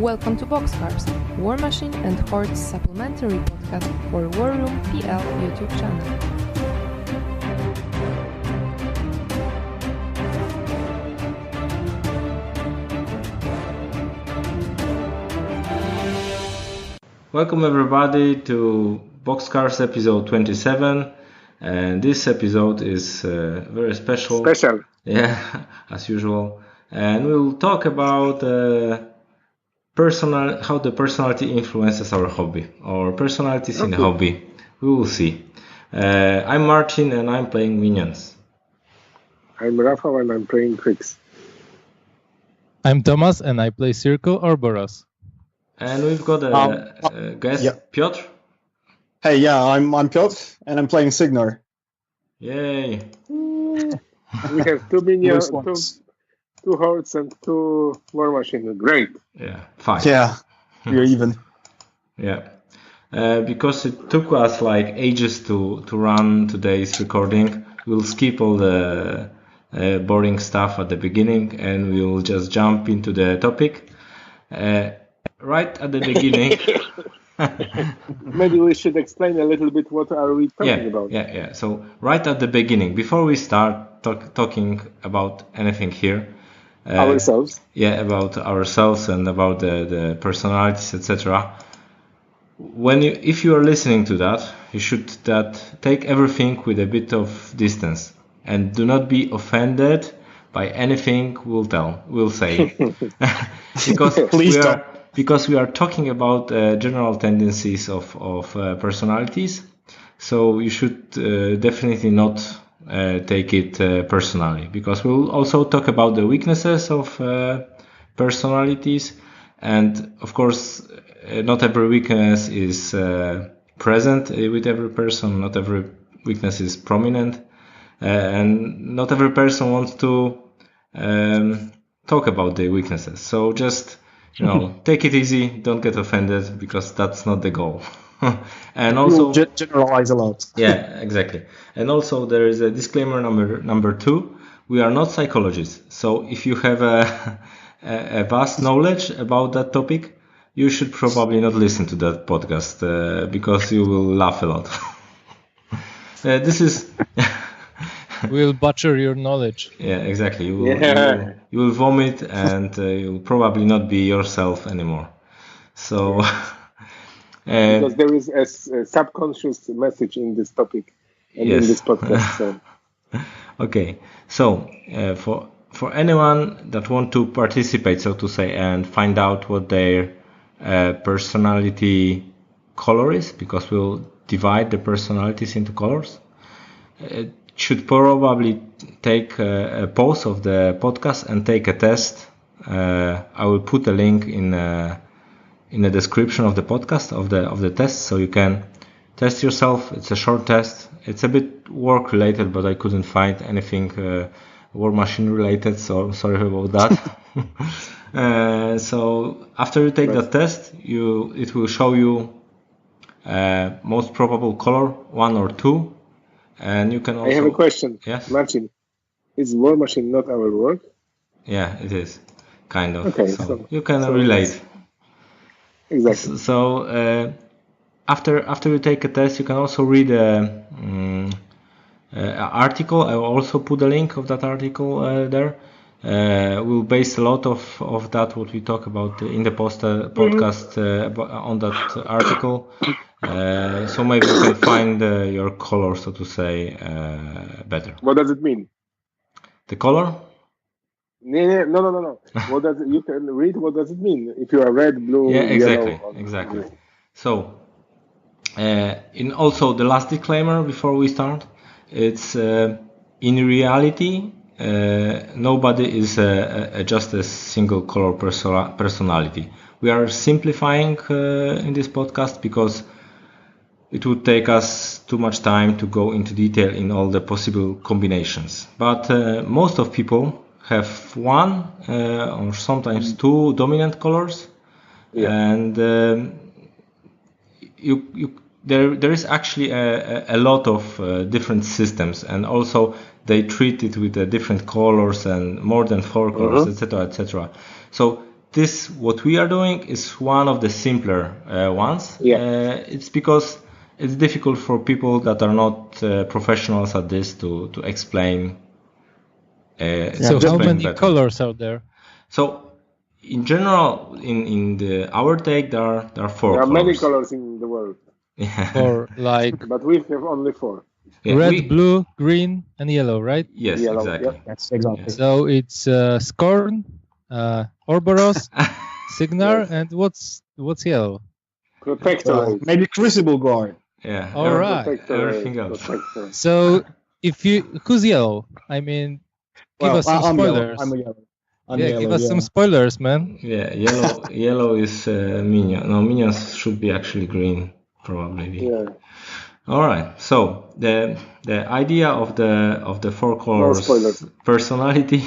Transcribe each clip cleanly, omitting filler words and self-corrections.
Welcome to Boxcars, War Machine and Horde's supplementary podcast for War Room PL YouTube channel. Welcome everybody to Boxcars episode 27, and this episode is very special. Yeah, as usual. And we'll talk about how the personality influences our hobby, or personalities in the hobby. We will see. I'm Martin and I'm playing Minions. I'm Rafał and I'm playing Krix. I'm Thomas and I play Circle or Boros. And we've got a guest, Piotr. Hey, yeah, I'm Piotr and I'm playing Signor. Yay! We have two minions, two hordes and two war machines. Great. Yeah, fine. Yeah, we're even. Yeah, because it took us like ages to run today's recording, we'll skip all the boring stuff at the beginning and we'll just jump into the topic. Right at the beginning. Maybe we should explain a little bit what are we talking about. Yeah. So right at the beginning, before we start talking about anything here, ourselves. Yeah, about ourselves and about the personalities, etc. If you are listening to that, you should take everything with a bit of distance and do not be offended by anything we'll say, because we are talking about general tendencies of personalities, so you should definitely not take it personally, because we'll also talk about the weaknesses of personalities, and of course not every weakness is present with every person, not every weakness is prominent, and not every person wants to talk about the weaknesses. So just take it easy, don't get offended, because that's not the goal. And also generalize a lot. Yeah, exactly. And also there is a disclaimer number 2. We are not psychologists, so if you have a vast knowledge about that topic, you should probably not listen to that podcast, because you will laugh a lot. This is We'll butcher your knowledge. Yeah, exactly. You will vomit and you'll probably not be yourself anymore. So because there is a subconscious message in this topic and in this podcast. So. Okay. So for anyone that want to participate, so to say, and find out what their personality color is, because we'll divide the personalities into colors, should probably take a pause of the podcast and take a test. I will put a link in the description of the podcast of the test, so you can test yourself. It's a short test. It's a bit work related, but I couldn't find anything war machine related, so sorry about that. So after you take that test, it will show you most probable color 1 or 2. And you can also... I have a question. Yes? Martin, is War Machine not our work? Yeah, it is. Kind of. Okay, so you can relate. Exactly. So after you take a test, you can also read an article. I will also put a link of that article there. We'll base a lot of that, what we talk about in the podcast on that article. So maybe you can find your color, so to say, better. What does it mean? The color? No. You can read what does it mean if you are red, blue, yellow. Exactly. So, in also the last disclaimer before we start, it's in reality nobody is just a single color personality. We are simplifying in this podcast because it would take us too much time to go into detail in all the possible combinations. But most of people have 1 or sometimes 2 dominant colors, and there is actually a lot of different systems, and also they treat it with different colors and more than 4 colors, etc., etc. So this what we are doing is one of the simpler ones. It's because it's difficult for people that are not professionals at this to explain. So how many colors are there? So in general, in our take, there are 4 colors. There are many colors in the world. Or like, but we have only 4. Red, blue, green, and yellow, right? Yes, yellow, exactly. Yep. Yes, exactly. So it's Scorn, Orboros, Signar, and what's yellow? Protectorate. Maybe Crucible Guard. Yeah. All right. Everything else. So who's yellow? I mean, give us some spoilers. I'm a yellow. Give us some spoilers, man. Yeah, yellow is minion. No, minions should be actually green, probably. Yeah. All right. So the idea of the 4 colors personality,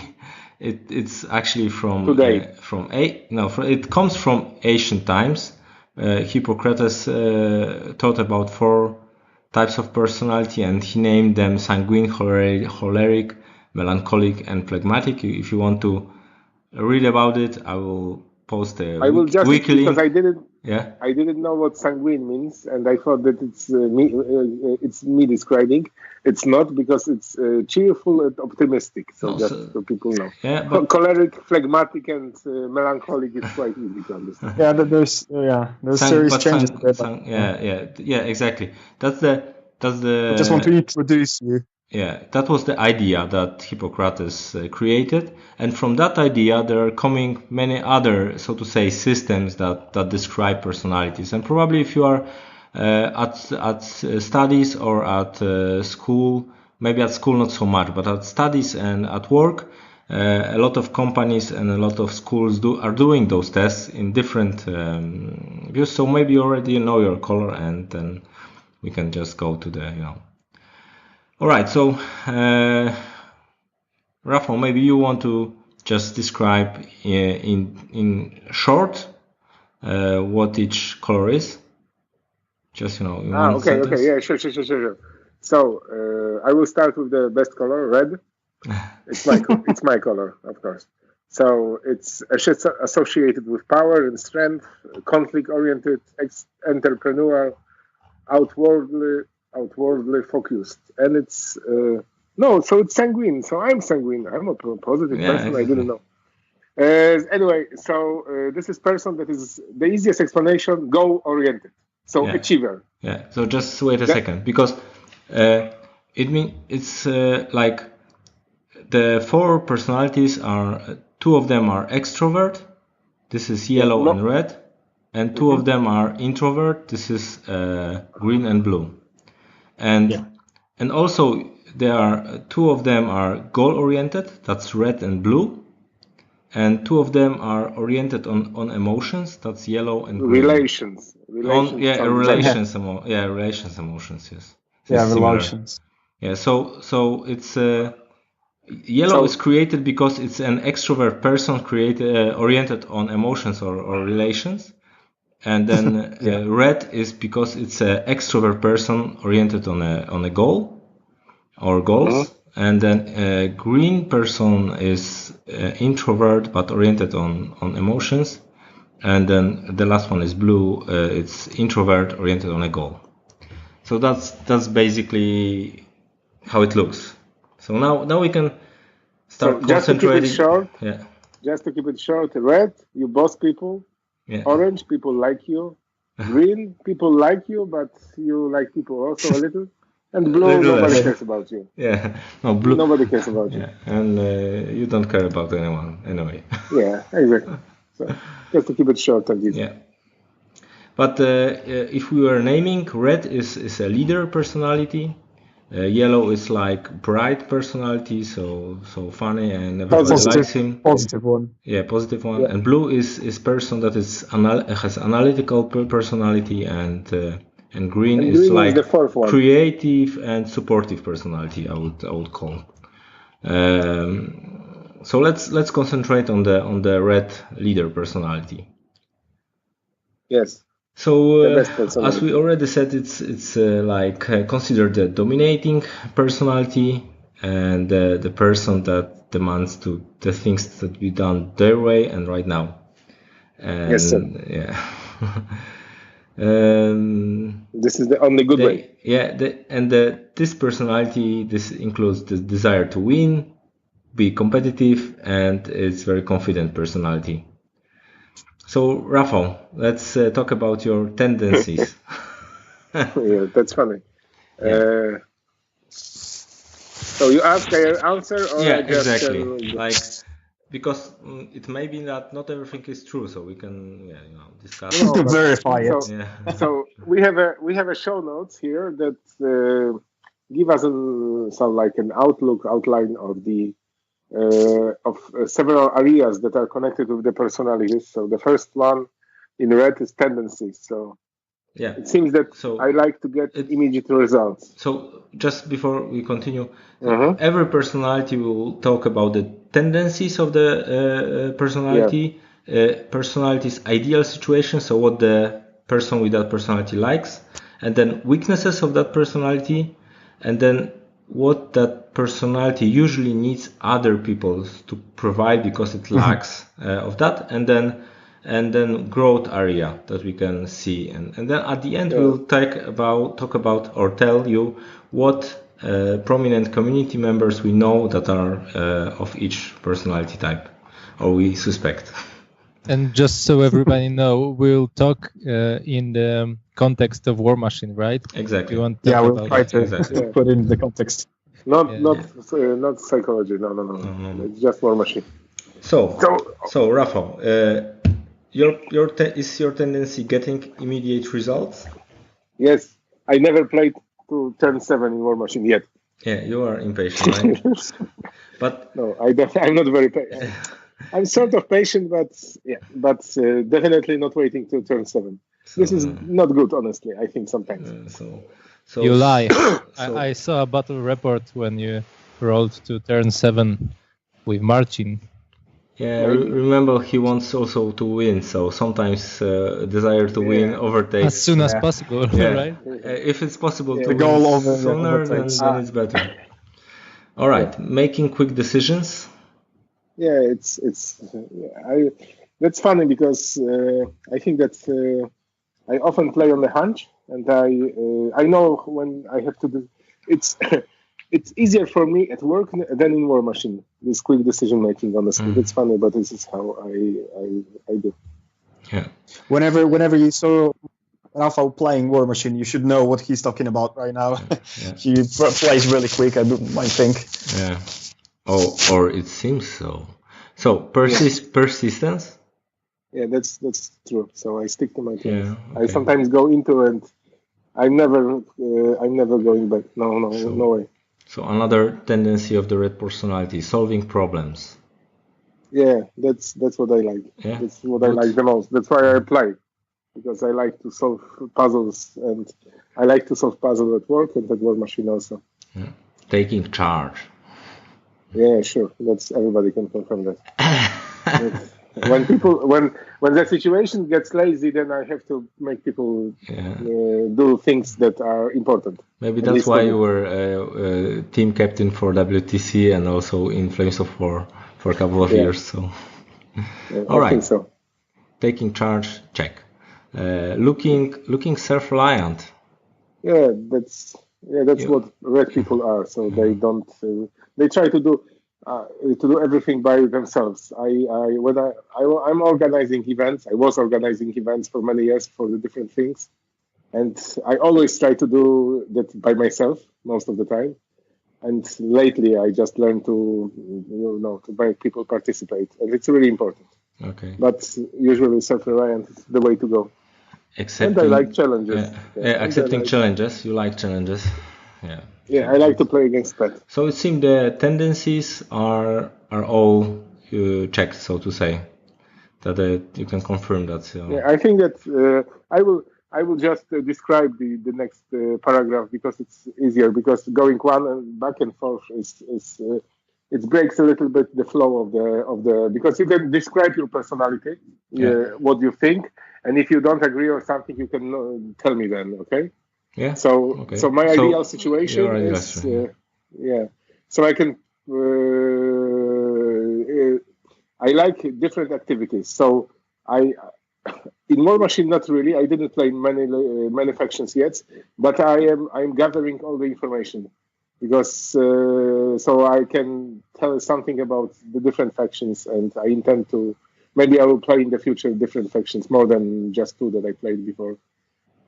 it's actually from today. It comes from ancient times. Hippocrates taught about 4 types of personality, and he named them sanguine, choleric, melancholic, and phlegmatic. If you want to read about it, I will post a wiki link. Because I didn't know what sanguine means, and I thought that it's me describing. It's not, because it's cheerful and optimistic. So so people know. Yeah, but choleric, phlegmatic, and melancholic is quite easy to understand. Yeah, there's serious changes. Exactly. That's the. I just want to introduce you. Yeah, that was the idea that Hippocrates created, and from that idea there are coming many other, so to say, systems that describe personalities. And probably if you are at studies or at school, maybe at school not so much, but at studies and at work, a lot of companies and a lot of schools are doing those tests in different views. So maybe you already know your color, and then we can just go to the All right, so Rafał, maybe you want to just describe in short what each color is. Just in one sentence. Okay, yeah, sure. So I will start with the best color, red. It's my color, of course. So it's associated with power and strength, conflict-oriented, entrepreneurial, outwardly focused, and it's so it's sanguine. So I'm sanguine. I'm a positive person. Exactly. I didn't know. Anyway, so this is person that is the easiest explanation: goal-oriented. So achiever. Yeah. So just wait a second, because it's like the 4 personalities are 2 of them are extrovert. This is yellow and red, and 2 of them are introvert. This is green and blue. And also there are 2 of them are goal oriented, that's red and blue, and 2 of them are oriented on emotions, that's yellow and green. Relations, emotions, yes. Relations. Yeah, so it's yellow is created because it's an extrovert person oriented on emotions or relations. And then red is because it's an extrovert person oriented on a goal or goals. And then green person is introvert but oriented on emotions. And then the last one is blue. It's introvert oriented on a goal. So that's basically how it looks. So now we can start concentrating. Just to keep it short, red, you boss people. Yeah. Orange, people like you. Green, people like you, but you like people also a little. And blue, nobody cares about you. Yeah, no, blue. Nobody cares about you. And you don't care about anyone anyway. Yeah, exactly. So just to keep it short and easy. Yeah. But if we were naming, red is a leader personality. Yellow is like bright personality, so funny and everybody likes him. Positive one. Yeah, positive one. Yeah. And blue is person that has analytical personality, and green is like creative and supportive personality. I would call. So let's concentrate on the red leader personality. Yes. So as we already said, it's considered the dominating personality and the person that demands the things that be done their way and right now. And Yes, sir. yeah. This is the only good way. This personality, this includes the desire to win, be competitive, and it's very confident personality. So, Rafał, let's talk about your tendencies. Yeah, that's funny. Yeah. So you ask, I answer, or Yeah, I just exactly. Like, because it may be that not everything is true, so we can, discuss. No, but- Verify it. So, Yeah. so we have a show notes here that give us an outline of the several areas that are connected with the personalities. So the first one in red is tendencies. So Yeah. it seems that I like to get immediate results. So just before we continue, Mhm. every personality will talk about the tendencies of the personality, personality's ideal situation, so what the person with that personality likes, and then weaknesses of that personality, and then what that personality usually needs other people to provide because it lacks of that, and then growth area that we can see, and then at the end we'll talk about or tell you what prominent community members we know that are of each personality type, or we suspect. And just so everybody know, we'll talk in the context of War Machine, right? Exactly. You want to Yeah, talk we'll about try it? to Exactly. put it in the context. Not Yeah. not psychology. No. It's just War Machine. So Rafał, is your tendency getting immediate results? Yes, I never played to turn 7 in War Machine yet. Yeah, you are impatient, right? But no, I'm not very patient. I'm sort of patient, but definitely not waiting to turn 7. This is not good, honestly. I think sometimes. So you lie. I saw a battle report when you rolled to turn 7 with Marcin. Yeah, remember he wants also to win, so sometimes desire to win overtakes. As soon as possible, right? If it's possible to The goal win sooner, then it's better. All right, making quick decisions. Yeah, that's funny because I think that I often play on the hunch, and I know when I have to do. It's easier for me at work than in War Machine. This quick decision making, honestly, it's funny, but this is how I do. Yeah. Whenever you saw Rafał playing War Machine, you should know what he's talking about right now. He plays really quick, I think. Yeah. Or it seems so. So persistence. Yeah, that's true. So I stick to my plans. Yeah, okay. I sometimes go into and I'm never going back. No way. So another tendency of the red personality, solving problems. Yeah, that's what I like. Yeah, that's what I like the most. That's why I play, because I like to solve puzzles, and I like to solve puzzles at work and at War Machine also. Yeah. Taking charge. Yeah, sure. That's everybody can confirm that. when the situation gets lazy, then I have to make people do things that are important. Maybe that's why you were team captain for WTC and also in Flames of War for a couple of years. So, all right. I think so. Taking charge, check. Looking self-reliant. Yeah, that's what red people are. So they don't. They try to do everything by themselves. I'm organizing events. I was organizing events for many years for the different things, and I always try to do that by myself most of the time. And lately, I just learned to make people participate, and it's really important. Okay. But usually, self-reliant is the way to go. And I like challenges. Accepting challenges. You like challenges. Yeah. Yeah, I like to play against that. So it seems the tendencies are all checked, so to say. That you can confirm that. Yeah, I think that I will just describe the next paragraph because it's easier. Because going one and back and forth it breaks a little bit the flow of the because you can describe your personality, what you think, and if you don't agree or something, you can tell me then. Okay. Yeah. So my ideal situation is So I can I like different activities. So in War Machine, not really. I didn't play many factions yet, but I'm gathering all the information because so I can tell something about the different factions, and I intend to. Maybe I will play in the future different factions more than just two that I played before.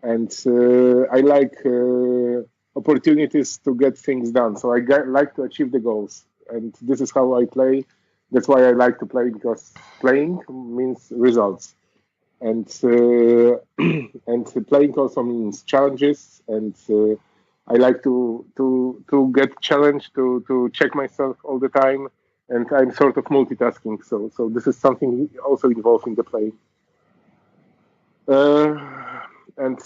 And I like opportunities to get things done. So I like to achieve the goals. And this is how I play. That's why I like to play, because playing means results. And and playing also means challenges. And I like to get challenged, to check myself all the time. And I'm sort of multitasking, so this is something also involved in the play. And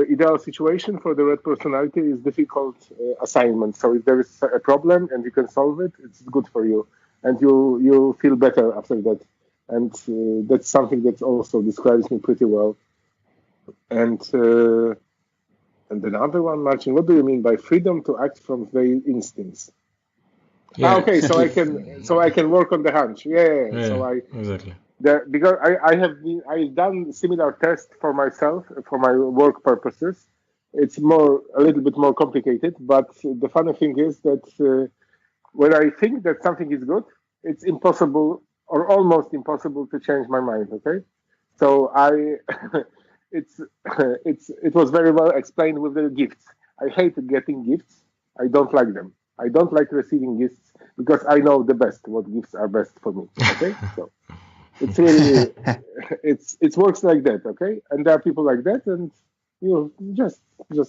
ideal situation for the red personality is difficult assignment. So if there is a problem and you can solve it, it's good for you, and you feel better after that. And that's something that also describes me pretty well. And another one, Marcin, what do you mean by freedom to act from their instincts? Yeah. Okay, so I can work on the hunch. Yeah. So exactly. Because I've done similar tests for myself for my work purposes. It's a little bit more complicated, but the funny thing is that when I think that something is good, it's impossible or almost impossible to change my mind. Okay, so it was very well explained with the gifts. I hate getting gifts. I don't like them. I don't like receiving gifts because I know the best what gifts are best for me. Okay, so it's really it works like that. Okay, and there are people like that, and just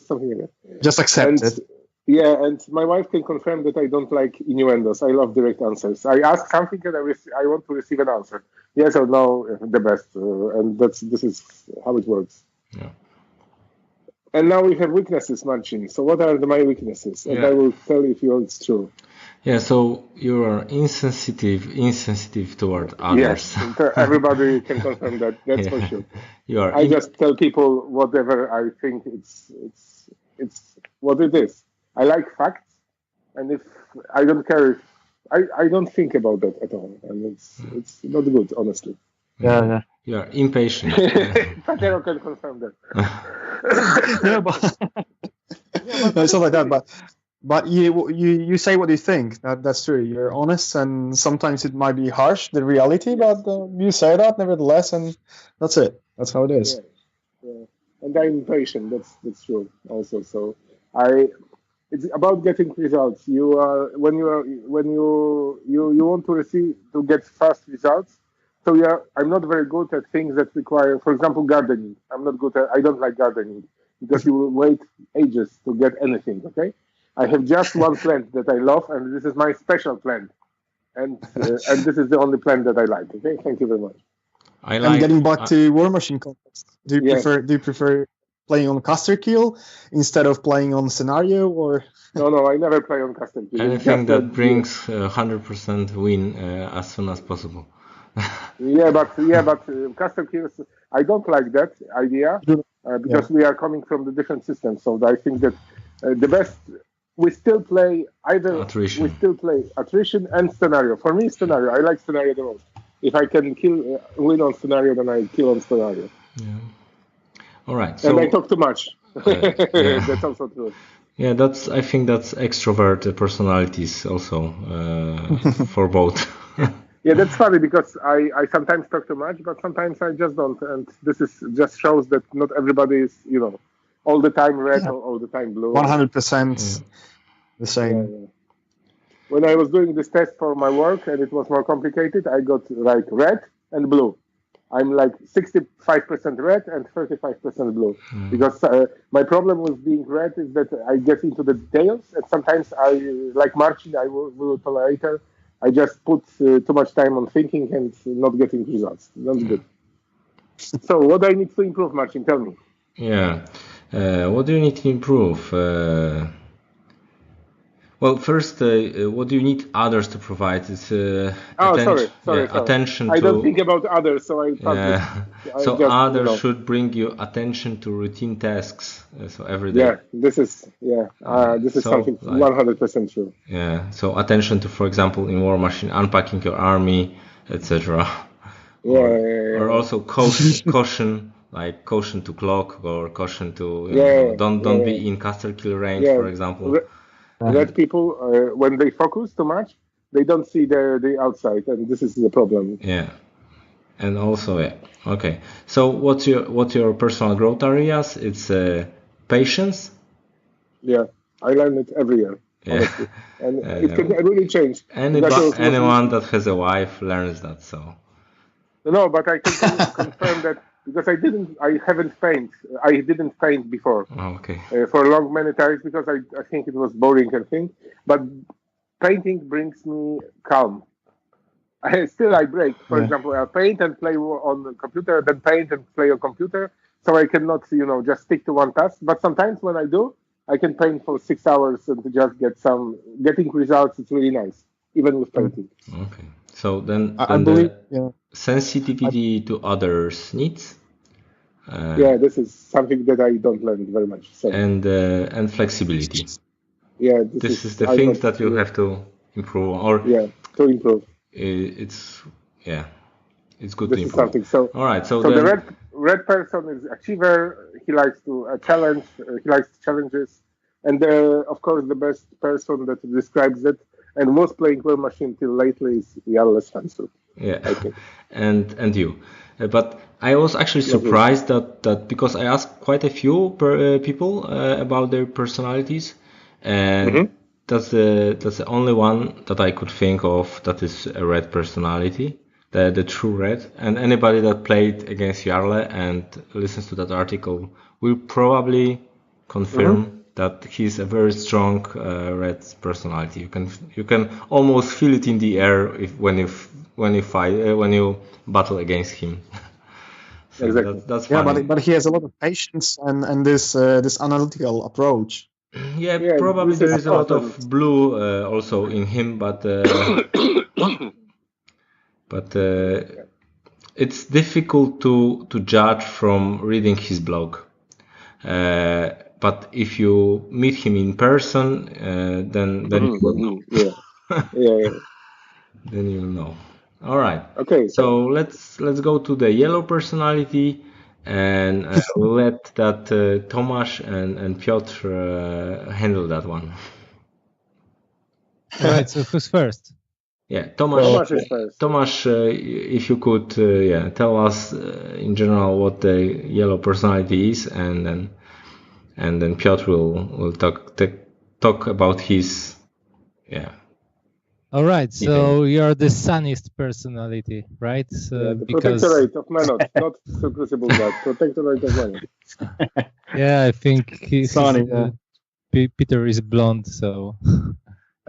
something like that. Just accept it. Yeah, and my wife can confirm that I don't like innuendos. I love direct answers. I ask something and I want to receive an answer, yes or no, the best, and this is how it works. Yeah. And now we have weaknesses, Marcin. So what are my weaknesses? And I will tell if it's true. Yeah, so you are insensitive toward others. Yes, everybody can confirm that. That's for sure. You are. I just tell people whatever I think it's what it is. I like facts, and if I don't care, I don't think about that at all, and it's not good, honestly. Yeah. You are impatient. Patero can confirm that. Yeah, but no, it's not like that. But you say what you think. That's true. You're honest, and sometimes it might be harsh, the reality, but you say that nevertheless, and that's it. That's how it is. Yeah. And I'm impatient. That's true. Also, so it's about getting results. When you want to get fast results. So I'm not very good at things that require, for example, gardening. I don't like gardening because you will wait ages to get anything. Okay, I have just one plant that I love, and this is my special plant, and this is the only plant that I like. Okay, thank you very much. And getting back to War Machine context, do you prefer playing on caster kill instead of playing on scenario, or? No, I never play on caster kill. Anything that brings 100% win as soon as possible. Yeah, but custom kills, I don't like that idea because we are coming from the different systems. So I think that the best, we still play attrition. We still play attrition and scenario. For me, scenario. I like scenario the most. If I can win on scenario, then I kill on scenario. Yeah. All right. So, and I talk too much. That's also true. Yeah, I think that's extrovert personalities also for both. Yeah, that's funny because I sometimes talk too much, but sometimes I just don't. And this just shows that not everybody is, all the time red or all the time blue. 100% the same. Yeah. When I was doing this test for my work and it was more complicated, I got like red and blue. I'm like 65% red and 35% blue. Because my problem with being red is that I get into the details, and sometimes like Marcin, I will tell later, I just put too much time on thinking and not getting results. That's good. So what do I need to improve, Marcin? Tell me. Yeah. What do you need to improve? Well, first, what do you need others to provide? It's sorry. attention. I don't think about others, so I. Others should bring you attention to routine tasks. So every day. Yeah, this is something 100% true. Yeah. So attention to, for example, in War Machine, unpacking your army, etc. or also caution, like caution to clock or caution to don't be in caster kill range, for example. Red people, when they focus too much, they don't see the outside, and this is the problem. Yeah, and also okay. So what's your personal growth areas? It's patience. Yeah, I learn it every year. Honestly. And it can really change. Anyone that has a wife learns that. So. No, but I can confirm that because I didn't paint before. Okay. For many times because I think it was boring and thing. But painting brings me calm. I break. For example, I paint and play on the computer, then paint and play on computer. So I cannot, just stick to one task. But sometimes when I do, I can paint for 6 hours and just getting results. It's really nice, even with painting. Okay. So then I believe sensitivity to others' needs. This is something that I don't learn very much. So. And flexibility. Yeah, this is the things that you have to improve. To improve. It's good to improve. Is something. So all right. So the red person is achiever. He likes to challenge. He likes challenges, and of course the best person that describes it and was playing War Machine till lately is Jarle Stansel. Yeah, I think. and you, but I was actually surprised that because I asked quite a few people about their personalities, and that's the only one that I could think of that is a red personality, the true red. And anybody that played against Jarle and listens to that article will probably confirm that he's a very strong red personality. You can almost feel it in the air when you battle against him. So exactly. That's funny. But he has a lot of patience and this analytical approach. Yeah, probably there is a lot of blue also in him, but it's difficult to judge from reading his blog. But if you meet him in person, then then you'll know. All right. Okay. So let's go to the yellow personality, and we'll let that Tomasz and Piotr handle that one. All right. So who's first? Yeah, Tomasz is first. Tomasz, if you could, tell us in general what the yellow personality is, and then Piotr will talk about his. All right, so you're the sunniest personality, right? The protectorate of Manot, not Crucible God, protectorate of Manot. Yeah, I think he's sunny. Peter is blonde, so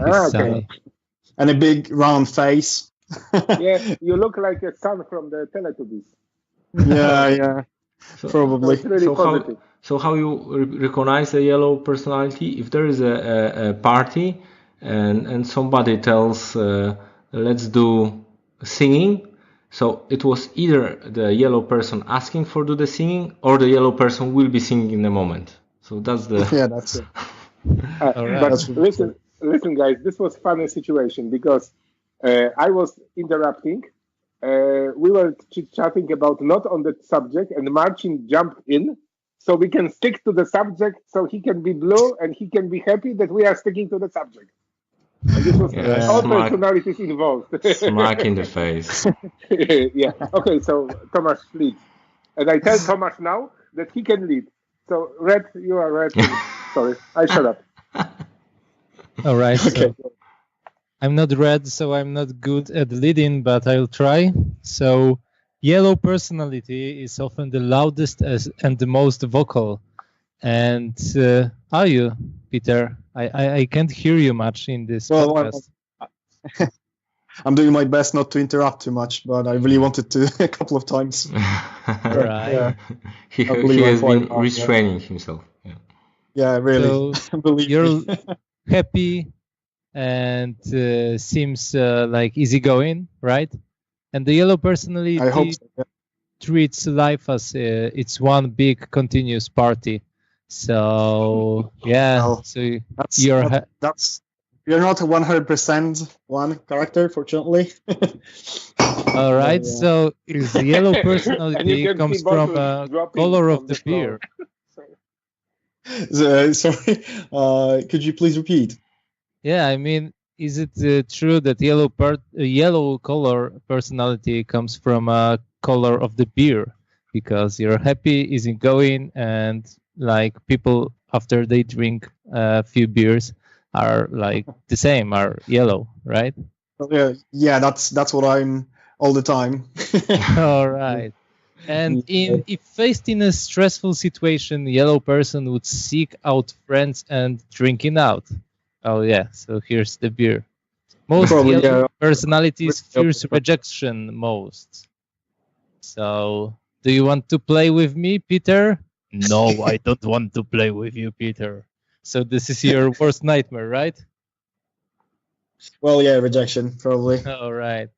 he's sunny. And a big round face. Yeah, you look like a son from the Teletubbies. Yeah, probably. So it's really so how you recognize a yellow personality? If there is a party and somebody tells let's do singing, so it was either the yellow person asking for do the singing or the yellow person will be singing in a moment. So that's the that's it. All right. But listen guys, this was funny situation because I was interrupting. We were chit-chatting about not on the subject, and Marcin jumped in so we can stick to the subject, so he can be blue and he can be happy that we are sticking to the subject. And this was all personalities involved. Smack in the face. Yeah. Okay, so Tomasz leads. And I tell Tomasz now that he can lead. So, Red, you are red. Sorry, I shut up. All right. Okay. So I'm not red, so I'm not good at leading, but I'll try. So, yellow personality is often the loudest and the most vocal. And are you, Peter? I can't hear you much in this podcast. I'm doing my best not to interrupt too much, but I really wanted to a couple of times. Right. Yeah. He has been restraining himself. Yeah, really. So you're happy and seems like easygoing, right? And the yellow personality I hope so, treats life as it's one big continuous party. So so that's you're not a 100% one character, fortunately. All right. Yeah. So is yellow And you personality can comes see from bottles dropping color from of the floor. beer. Sorry, could you please repeat? Yeah, I mean, is it true that yellow color personality comes from color of the beer? Because you're happy, easygoing, and like people after they drink a few beers are like the same, are yellow, right? Yeah, that's what I'm all the time. All right. And if faced in a stressful situation, the yellow person would seek out friends and drinking out. Oh yeah, so here's the beer. Most Probably, yellow yeah. personalities fears rejection most. So, do you want to play with me, Peter? No, I don't want to play with you, Peter. So this is your worst nightmare, right? Well, yeah, rejection, probably. All right.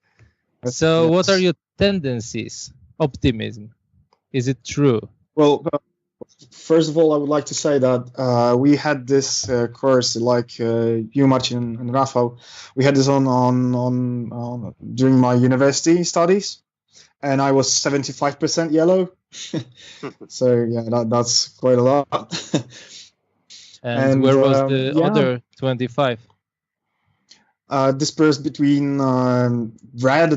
So what are your tendencies? Optimism. Is it true? Well, first of all, I would like to say that we had this course, like you, Marcin, and Rafał. We had this on during my university studies, and I was 75% yellow. So yeah, that's quite a lot. And where was the other 25? Dispersed between red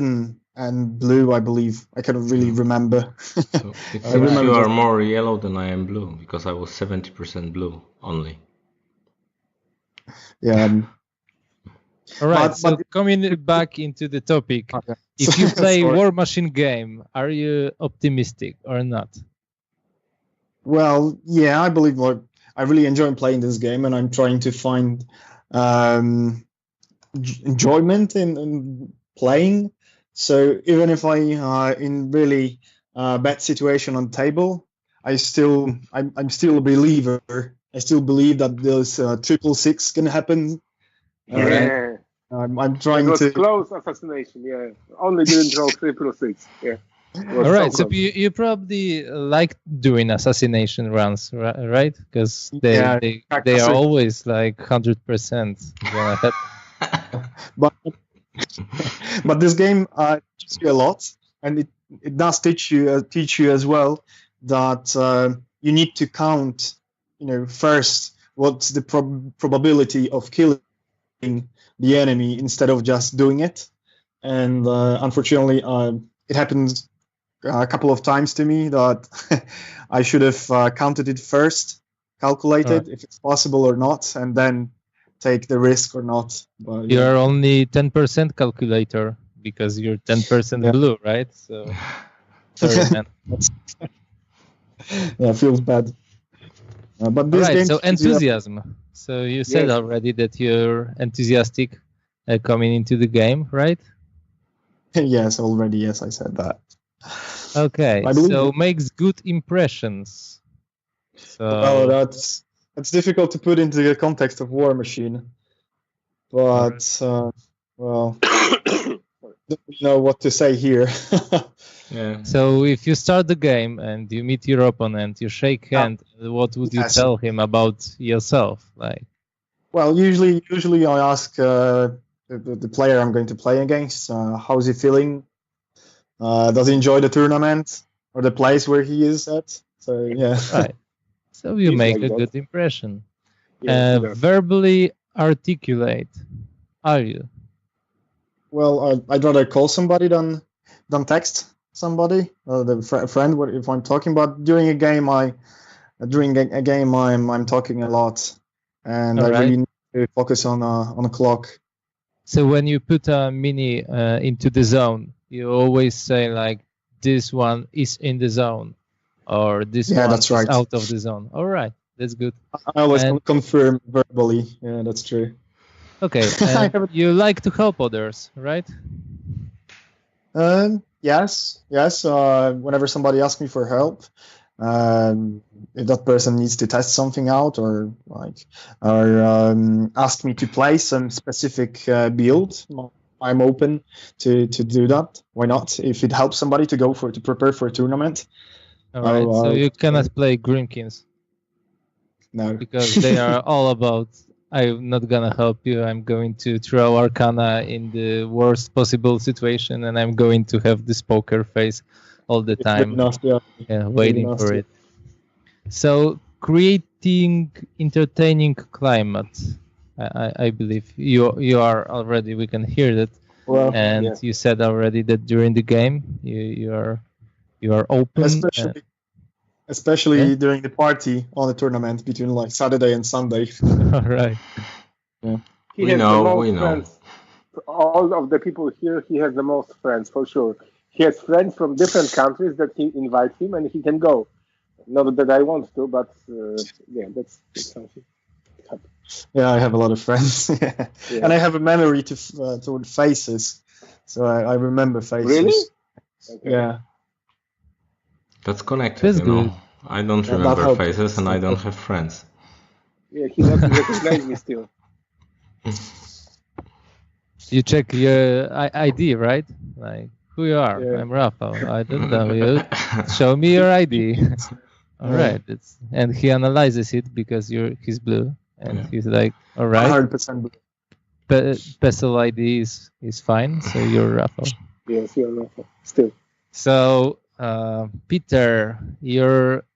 and blue, I believe. I cannot really remember. So it seems you are more yellow than I am blue, because I was 70% blue only. Yeah. All right, so coming back into the topic, if you play War Machine game, are you optimistic or not? Well, yeah, I believe I really enjoy playing this game, and I'm trying to find enjoyment in playing. So even if I in really bad situation on table, I'm still a believer. I still believe that there's 666 can happen. Yeah. I'm trying to close assassination. Yeah, only didn't roll 666. Yeah. All right, so you probably like doing assassination runs, right? Because they are always like 100% gonna happen. But this game teaches you a lot, and it does teach you as well that you need to count, first what's the probability of killing the enemy instead of just doing it. And unfortunately, it happens a couple of times to me that I should have counted it first, calculated if it's possible or not, and then take the risk or not. But, you're only 10% calculator because you're 10% blue, right? So sorry, man. Yeah, feels bad. But this game, so enthusiasm. So you said already that you're enthusiastic coming into the game, right? Yes, already. Yes, I said that. Okay, so makes good impressions. So well, that's difficult to put into the context of War Machine, but well, don't know what to say here. Yeah. So if you start the game and you meet your opponent, you shake hand. What would you tell him about yourself? Like, well, usually I ask the player I'm going to play against, how's he feeling? Does he enjoy the tournament or the place where he is at? So yeah. Right. So you make a good impression. Verbally articulate. Are you? Well, I'd rather call somebody than text somebody, the friend. If I'm talking about during a game, I'm talking a lot, and I really need to focus on a clock. So when you put a mini into the zone, you always say like, "This one is in the zone," or "This one is out of the zone." All right, that's good. I always confirm verbally. Yeah, that's true. Okay, you like to help others, right? Yes. Whenever somebody asks me for help, if that person needs to test something out or ask me to play some specific build, I'm open to do that. Why not? If it helps somebody to prepare for a tournament. All right. So you cannot play Grimkins. No, because they are all about I'm not gonna help you. I'm going to throw Arcana in the worst possible situation, and I'm going to have this poker face all the time, waiting for it. So creating entertaining climate. I believe you are already. We can hear that, and you said already that during the game you are open. Especially during the party on the tournament between like Saturday and Sunday. All right. Yeah. We know. All of the people here, he has the most friends for sure. He has friends from different countries that he invites him, and he can go. Not that I want to, but that's something. Yeah, I have a lot of friends, and I have a memory toward faces, so I remember faces. Really? Okay. Yeah. That's connected, Good. I don't remember faces, and I don't have friends. Yeah, he doesn't recognize me still. You check your ID, right? Like, who you are? Yeah. I'm Rafa. I don't know you. Show me your ID. All right. And he analyzes it because he's blue, and he's like, all right. 100% blue. Pencil ID is fine, so you're Rafa. Yes, you're Rafa. Still. So. Peter, your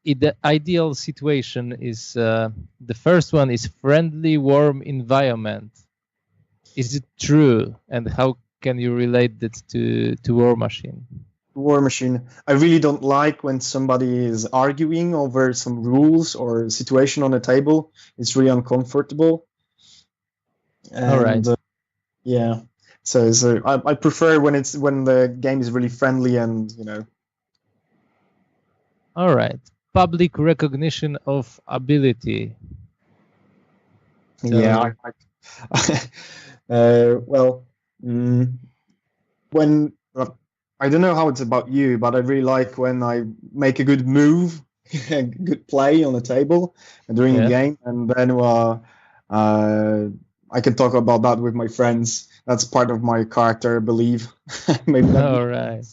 ideal situation is the first one is friendly, warm environment. Is it true? And how can you relate that to War Machine? War Machine. I really don't like when somebody is arguing over some rules or situation on the table. It's really uncomfortable. And, all right. Yeah. So I prefer when the game is really friendly and All right. Public recognition of ability. Yeah. When I don't know how it's about you, but I really like when I make a good move, a good play on the table during a game, and then I can talk about that with my friends. That's part of my character, I believe. Maybe all right.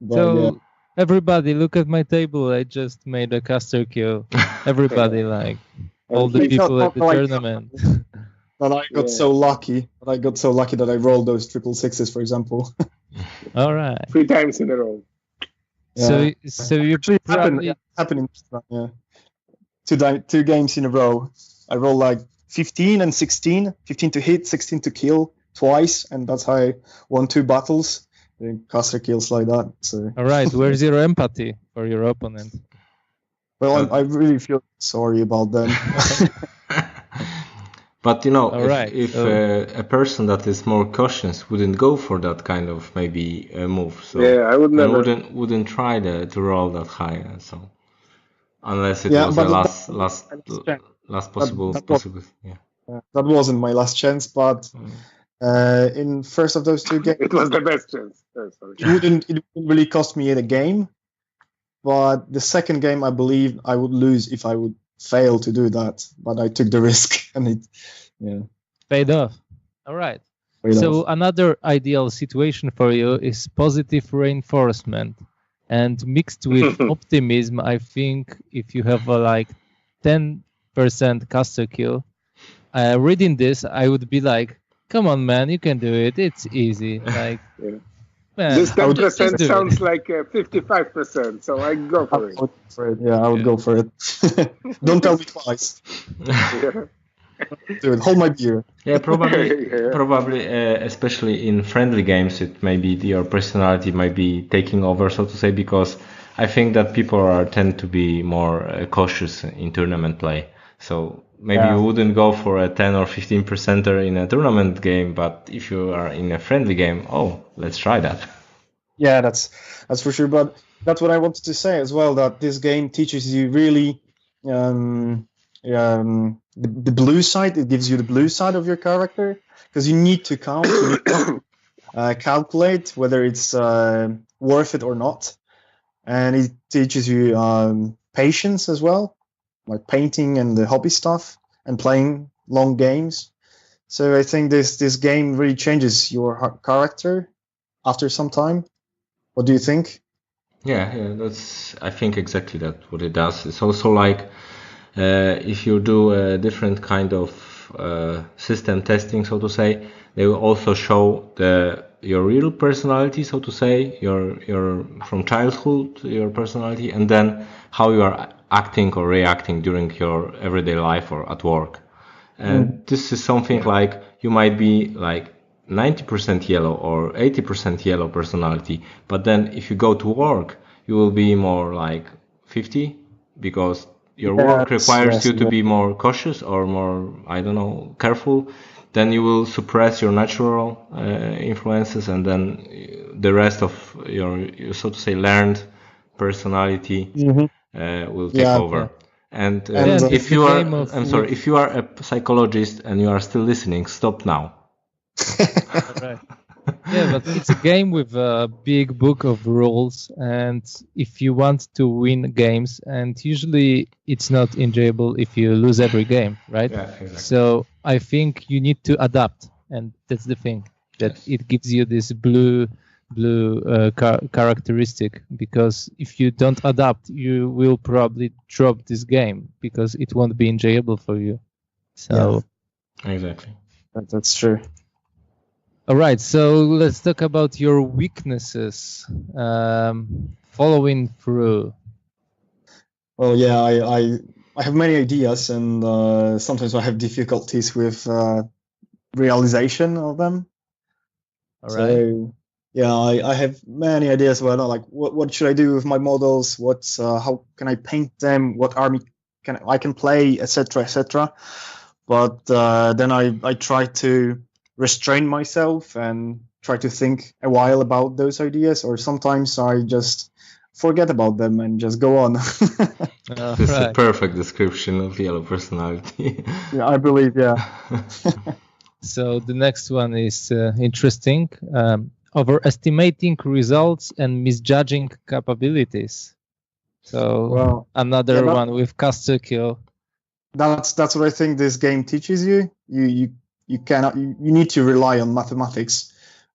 But, everybody, look at my table. I just made a caster kill. Everybody, all the people at the tournament. But I got so lucky. That I rolled those 666, for example. All right. 3 times in a row. Yeah. So you happening. Yeah. 2 games in a row. I rolled 15 and 16. 15 to hit, 16 to kill twice, and that's how I won 2 battles. Caster kills like that. So. All right, where's your empathy for your opponent? Well, I really feel sorry about them. But if a person that is more cautious wouldn't go for that kind of maybe move, so I would never. Wouldn't try to roll that high, so unless it was the last possible. That wasn't my last chance, but. In first of those 2 games, it was the best chance. It wouldn't really cost me in a game, but the second game I believe I would lose if I would fail to do that. But I took the risk, and it paid off. All right. Another ideal situation for you is positive reinforcement, and mixed with optimism. I think if you have 10% caster kill, reading this, I would be like. Come on, man, you can do it. It's easy. Man, this 10% sounds like 55%, so I go for it. I would go for it. Don't tell me twice. Dude, hold my beer. Yeah, probably, especially in friendly games, it may be your personality might be taking over, so to say, because I think that people tend to be more cautious in tournament play. So maybe you wouldn't go for a 10 or 15% in a tournament game, but if you are in a friendly game, let's try that. Yeah, that's for sure. But that's what I wanted to say as well, that this game teaches you really the blue side. It gives you the blue side of your character, because you need to count, you need to calculate whether it's worth it or not. And it teaches you patience as well, like painting and the hobby stuff and playing long games. So I think this game really changes your character after some time. What do you think? Yeah, I think exactly that what it does. It's also like if you do a different kind of system testing, so to say, they will also show your real personality, so to say, your from childhood, your personality, and then how you are acting or reacting during your everyday life or at work. And this is something like you might be like 90% yellow or 80% yellow personality, but then if you go to work, you will be more like 50 because your work requires you to be more cautious or more, I don't know, careful. Then you will suppress your natural influences, and then the rest of your so to say learned personality will take over. Yeah. And if you are, if you are a psychologist and you are still listening, stop now. Right. Yeah, but it's a game with a big book of rules, and if you want to win games, and usually it's not enjoyable if you lose every game, right? Yeah, exactly. So I think you need to adapt, and that's the thing, that it gives you this blue characteristic, because if you don't adapt, you will probably drop this game because it won't be enjoyable for you. So exactly, that's true. all right, so let's talk about your weaknesses. Following through. Well, yeah, I have many ideas, and sometimes I have difficulties with realization of them. All right. So, yeah, I have many ideas about like what should I do with my models? How can I paint them? What army I can play, etc., etc. But then I try to restrain myself and try to think a while about those ideas, or sometimes I just forget about them and just go on. This is a perfect description of yellow personality. Yeah, I believe, yeah. So the next one is interesting. Overestimating results and misjudging capabilities. So another one with caster kill. That's what I think this game teaches you. You cannot. You need to rely on mathematics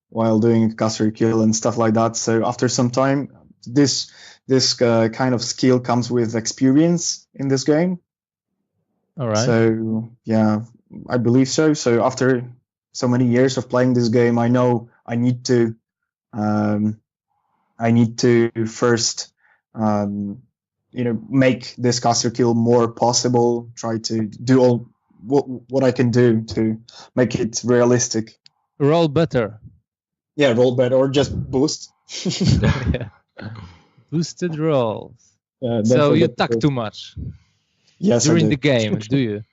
while doing caster kill and stuff like that. So after some time, this kind of skill comes with experience in this game. All right. So yeah, I believe so. So after so many years of playing this game, I know I need to first make this caster kill more possible. Try to do all what I can do to make it realistic. Roll better. Yeah, roll better or just boost. Yeah. Boosted rolls. So you talk too much. Yes, during the game, do you?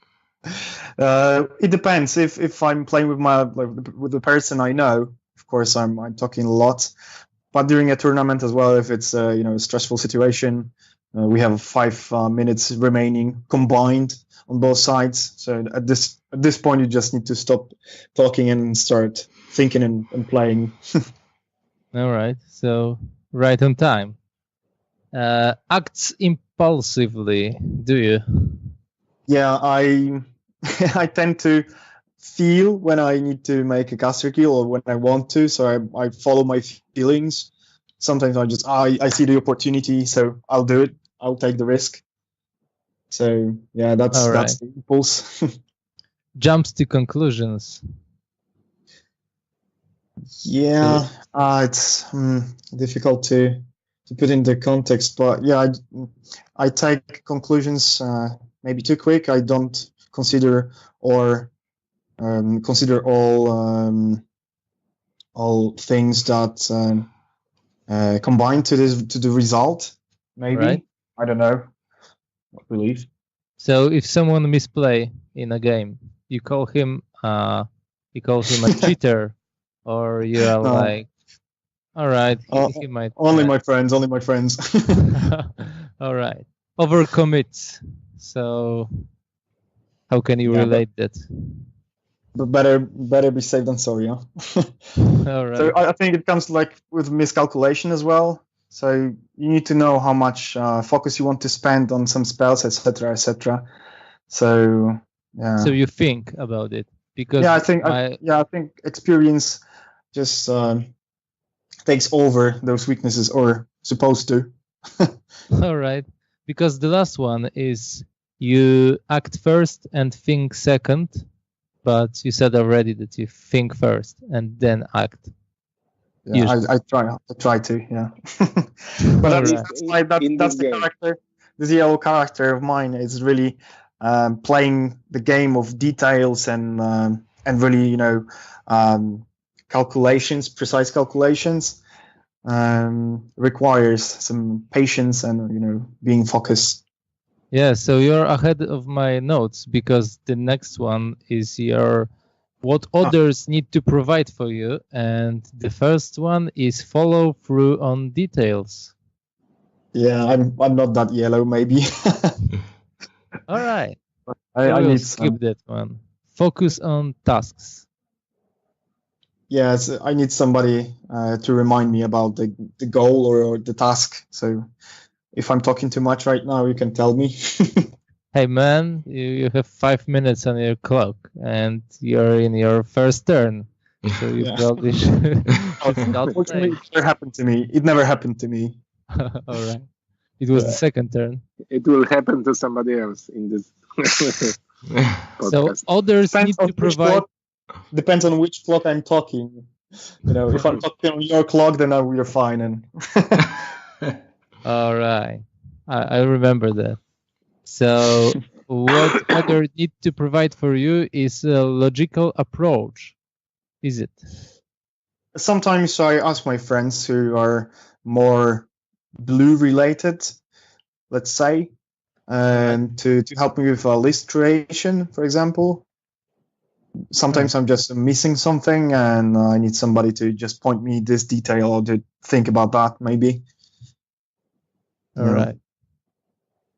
It depends. If I'm playing with the person I know, of course I'm talking a lot. But during a tournament as well, if it's a stressful situation, we have 5 minutes remaining combined on both sides. So at this point, you just need to stop talking and start thinking and playing. All right. So right on time. Acts impulsively, do you? Yeah, I tend to feel when I need to make a caster kill or when I want to, so I follow my feelings. Sometimes I see the opportunity, so I'll do it. I'll take the risk. So yeah, that's the impulse. Jumps to conclusions. Yeah, it's difficult to put into context, but yeah, I take conclusions maybe too quick. I don't consider all things that combine to the result. Maybe right. I don't know. I believe. So if someone misplay in a game, you call him a cheater, or you are like, all right, he might. Only my friends. Only my friends. All right. Overcommit. So how can you relate that? But better be safe than sorry, huh? All right. So I think it comes like with miscalculation as well. So you need to know how much focus you want to spend on some spells, etc., etc. So yeah. So you think about it because I think experience just takes over those weaknesses, or supposed to. All right, because the last one is you act first and think second, but you said already that you think first and then act. Yeah, I try to, yeah. But that's the game. character. This yellow character of mine is really playing the game of details and really, calculations, precise calculations. Requires some patience and being focused. Yeah, so you're ahead of my notes because the next one is what others need to provide for you, and the first one is follow through on details. Yeah, I'm not that yellow, maybe. All right. I will need skip that one. Focus on tasks. Yes, I need somebody to remind me about the goal or the task. So if I'm talking too much right now, you can tell me. Hey man, you have 5 minutes on your clock and you're in your first turn. So you probably should start Unfortunately, it never happened to me. It never happened to me. All right. It was the second turn. It will happen to somebody else in this So others need to provide... Depends on which clock I'm talking. If I'm talking on your clock, then we're fine. And All right. I remember that. So what others need to provide for you is a logical approach. Is it? Sometimes I ask my friends who are more blue related, let's say, to help me with a list creation, for example. Sometimes I'm just missing something and I need somebody to just point me this detail or to think about that, maybe. All right.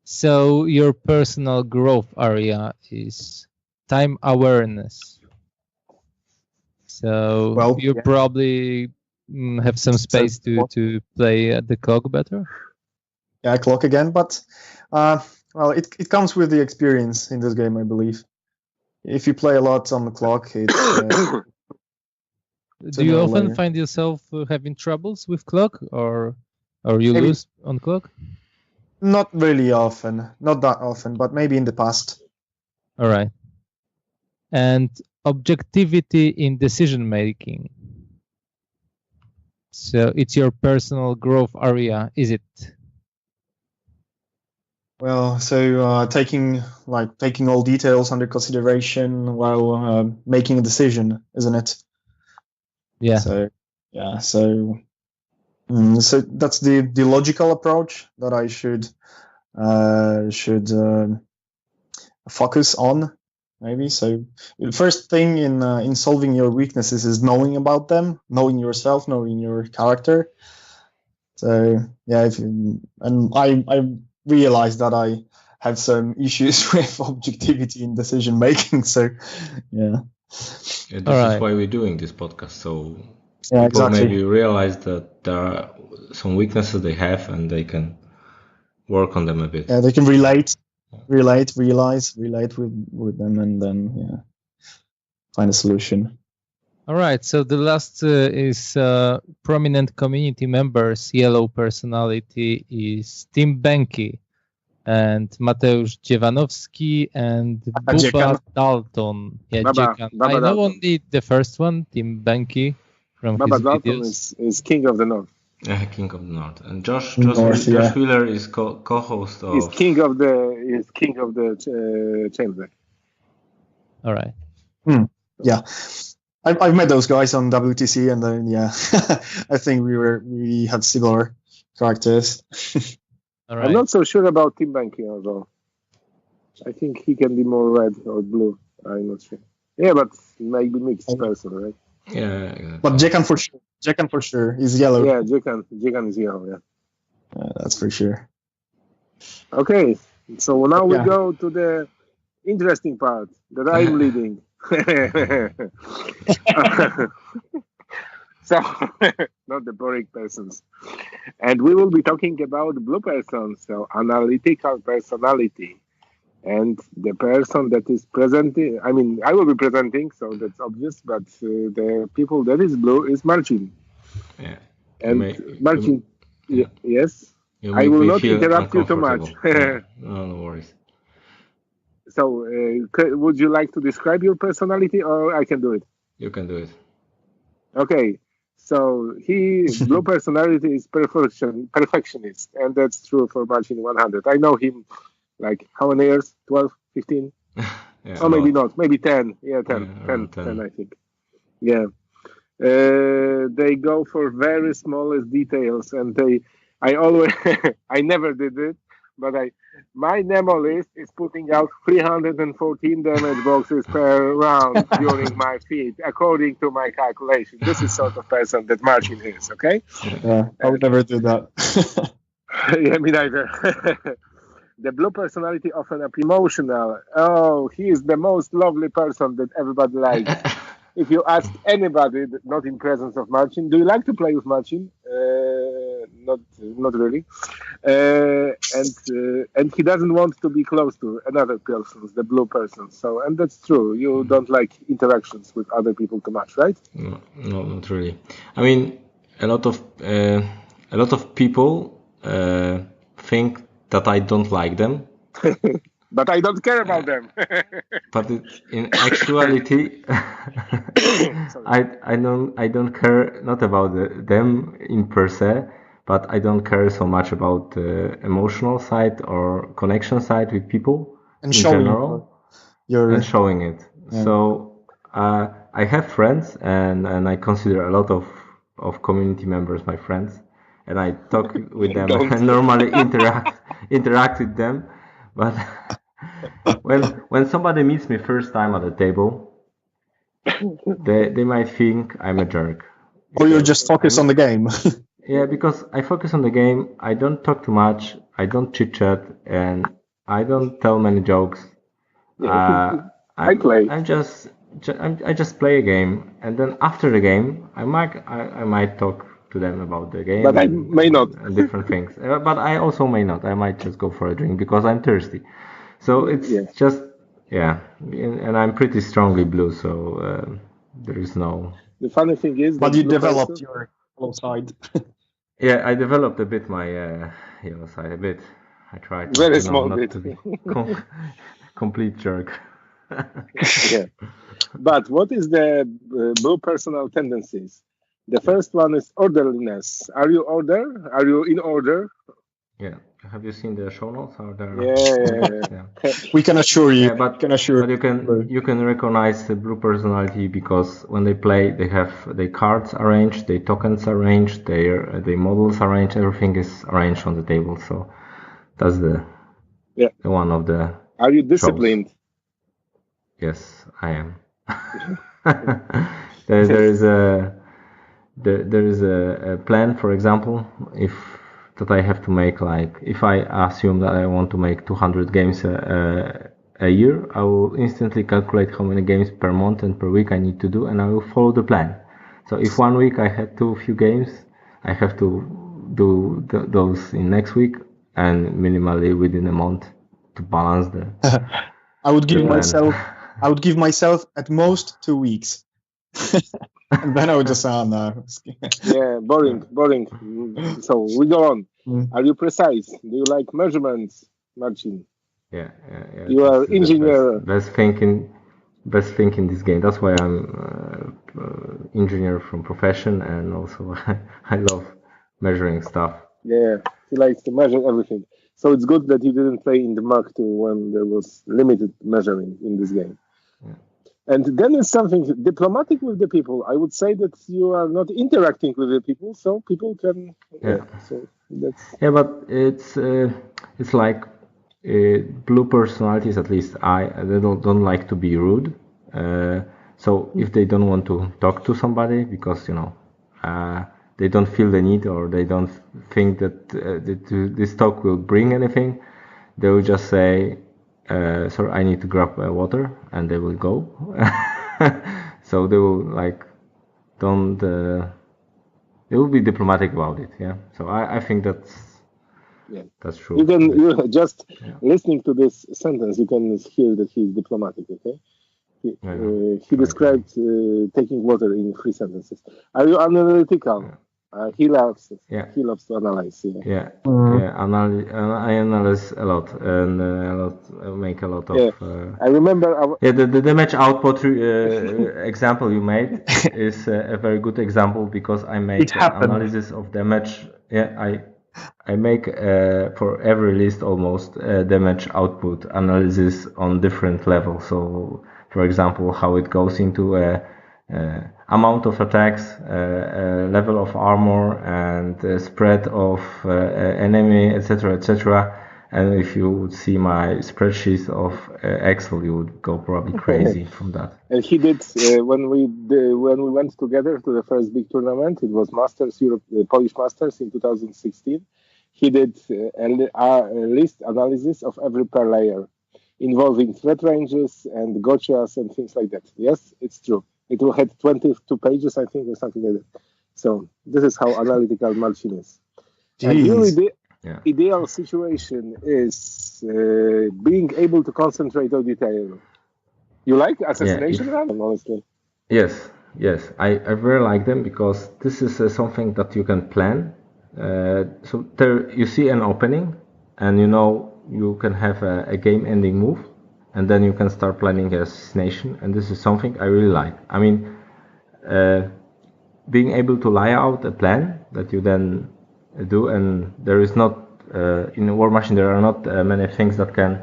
So your personal growth area is time awareness. So you probably have some space to play at the clock better? Yeah, clock again, but it comes with the experience in this game, I believe. If you play a lot on the clock, it's do you often find yourself having troubles with clock, or you lose on clock? Not really often, not that often, but maybe in the past. All right. And objectivity in decision making. So it's your personal growth area, is it? Well, so taking all details under consideration while making a decision, isn't it? Yeah. So that's the logical approach that I should focus on, maybe. So the first thing in solving your weaknesses is knowing about them, knowing yourself, knowing your character. So yeah, I realized that I have some issues with objectivity in decision making. So yeah. This is why we're doing this podcast. So people maybe realize that there are some weaknesses they have and they can work on them a bit. Yeah, they can relate with them, and then find a solution. All right. So the last is prominent community members. Yellow personality is Tim Benke and Mateusz Dziewanowski and Bubba Dalton. Yeah, Bubba I know Dalton. only the first one, Tim Benke, from Bubba his Dalton videos. is King of the North. King of the North, and Josh Wheeler is co-host of. He's king of the chamber. All right. Yeah, I've met those guys on WTC, and then I think we have similar characters. All right. I'm not so sure about Tim Benke, although I think he can be more red or blue. I'm not sure. Yeah, but maybe mixed person, right? Yeah, exactly. But Jekan for sure is yellow. Yeah, Jekan is yellow. Yeah, that's for sure. Okay, so now we go to the interesting part that I'm leading. So, not the boring persons. And we will be talking about blue persons, so analytical personality. And the person that is presenting, I mean, I will be presenting, so that's obvious, but the people that is blue is Marcin. Yeah. And Marcin, yes? I will not interrupt you too much. No worries. So, would you like to describe your personality, or I can do it? You can do it. Okay. So blue personality is perfectionist, and that's true for Marcin 100. I know him like how many years? 12, 15? Yeah, Or maybe not, maybe 10. Yeah, 10, Yeah, 10, 10. 10, I think. Yeah. They go for very smallest details, and I always, I never did it, but my Nemo list is putting out 314 damage boxes per round during my feed, according to my calculation. This is sort of person that Marcin is, okay? Yeah, I would never do that. Yeah, me neither. The blue personality often up emotional. Oh, he is the most lovely person that everybody likes. If you ask anybody, not in presence of Marcin, do you like to play with Marcin? Not really. And he doesn't want to be close to another person, the blue person. So, and that's true. You don't like interactions with other people too much, right? No, not really. I mean, a lot of people think that I don't like them. But I don't care about them. But in actuality, I don't care not about them in per se, but I don't care so much about the emotional side or connection side with people And in showing general, your and showing it. Yeah. So I have friends, and I consider a lot of community members my friends, and I talk with them and normally interact with them, but when somebody meets me first time at the table, they might think I'm a jerk. or you're just focused on the game. Yeah, because I focus on the game. I don't talk too much. I don't chit chat, and I don't tell many jokes. I play. I just play a game, and then after the game, I might talk to them about the game, But I may not. and different things. But I also may not. I might just go for a drink because I'm thirsty. So it's just and I'm pretty strongly blue, so there is no. The funny thing is, But you developed your yellow side. Yeah, I developed a bit my yellow side a bit. I tried very not small not bit. to be complete jerk. Yeah. But what is the blue personal tendencies? The first one is orderliness. Are you in order? Yeah. Have you seen the show notes? Are there? Yeah. We can assure you. Yeah, but you can recognize the blue personality because when they play, they have their cards arranged, their tokens arranged, their models arranged. Everything is arranged on the table. So that's the one of the. Are you disciplined? Shows. Yes, I am. there is a plan, for example, that I have to make. Like if I assume that I want to make 200 games a year, I will instantly calculate how many games per month and per week I need to do, and I will follow the plan. So if 1 week I had too few games, I have to do those in next week and minimally within a month to balance the. I would give myself at most 2 weeks. And then I would just say, no. Yeah, boring. So we go on. Are you precise? Do you like measurements, Marcin? Yeah. You are engineer. Best thing in this game. That's why I'm engineer from profession, and also I love measuring stuff. Yeah, he likes to measure everything. So it's good that you didn't play in the Mark II when there was limited measuring in this game. Yeah. And then it's something diplomatic with the people. I would say that you are not interacting with the people, so people can. So that's. Yeah, but it's like blue personalities. At least they don't like to be rude. So if they don't want to talk to somebody because they don't feel the need or they don't think that this talk will bring anything, they will just say. Sorry, I need to grab water, and they will go. So they will they will be diplomatic about it. Yeah. So I think that's true. You just listening to this sentence, you can hear that he's diplomatic. Okay. He described taking water in 3 sentences. Are you analytical? He loves it. Yeah. He loves to analyze. Yeah. Yeah, Mm. I analyze a lot and make a lot of. Yeah. I remember. The damage output example you made is a very good example because I make It happened. analysis of damage. Yeah, I make for every list almost damage output analysis on different levels. So, for example, how it goes into amount of attacks, level of armor, and spread of enemy, etc., etc. And if you would see my spreadsheet of Excel, you would go probably crazy from that. And he did when we went together to the first big tournament. It was Masters Europe, Polish Masters in 2016. He did a list analysis of every player, involving threat ranges and gotchas and things like that. Yes, it's true. It will had 22 pages, I think, or something like that. So this is how analytical Marcin is. And ideal situation is being able to concentrate on detail. You like assassination run, honestly? Yes. I really like them because this is something that you can plan. So there you see an opening, and you know you can have a game-ending move, and then you can start planning assassination. And this is something I really like. I mean, being able to lay out a plan that you then do, and there is not in War Machine there are not many things that can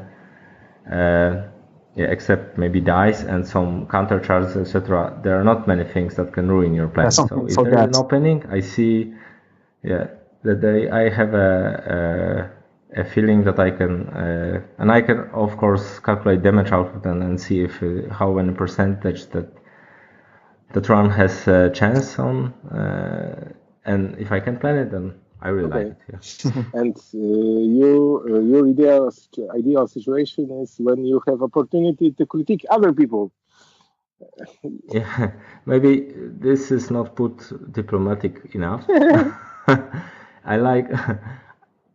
except maybe dice and some counter charges, etc. There are not many things that can ruin your plan. So if there is an opening, I see that I have a feeling that I can and I can of course calculate damage output and see if how many percentage that run has a chance on, and if I can plan it, then I really like it. Yeah. And your ideal situation is when you have opportunity to critique other people. Yeah, maybe this is not put diplomatic enough. I like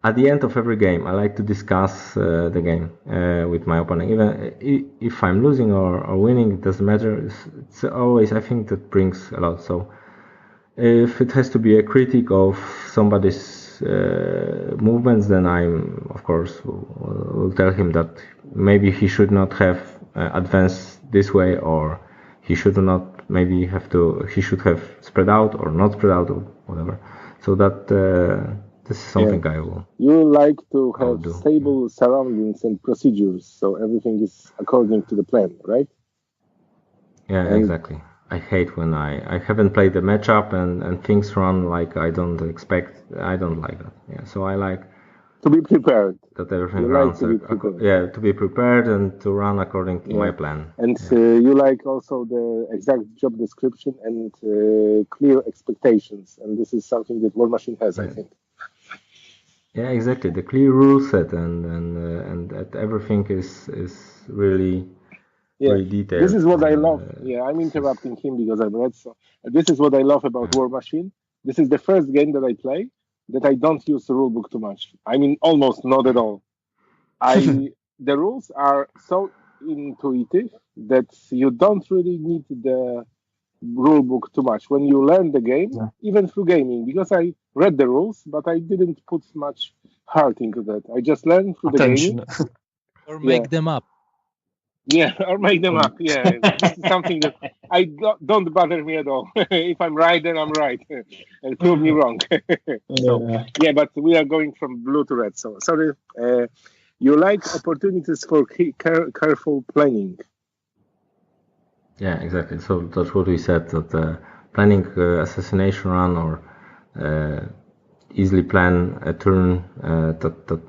at the end of every game, I like to discuss the game with my opponent. Even if I'm losing or winning, it doesn't matter. It's always, I think, that brings a lot. So if it has to be a critique of somebody's movements, then I'm, of course, will tell him that maybe he should not have advanced this way, or he should not maybe he should have spread out or not spread out or whatever. So that this is something I will. You like to have stable surroundings and procedures, so everything is according to the plan, right? Yeah, exactly. I hate when I haven't played the matchup and things run like I don't expect. I don't like that. Yeah, so I like to be prepared. That everything runs. To be prepared and to run according to my plan. And you like also the exact job description and clear expectations. And this is something that War Machine has, I think. Yeah, exactly. The clear rule set and that everything is really. Very detailed. This is what I love. I'm interrupting him because I'm red. So this is what I love about War Machine. This is the first game that I play that I don't use the rulebook too much. I mean, almost not at all. The rules are so intuitive that you don't really need the rulebook too much when you learn the game, even through gaming. Because I read the rules, but I didn't put much heart into that. I just learned through the gaming. Or make them up. Yeah, or make them up. Yeah, this is something that don't bother me at all. If I'm right, then I'm right, and prove me wrong. But we are going from blue to red. So sorry. You like opportunities for careful planning. Yeah, exactly. So that's what we said. That planning assassination run or easily plan a turn, that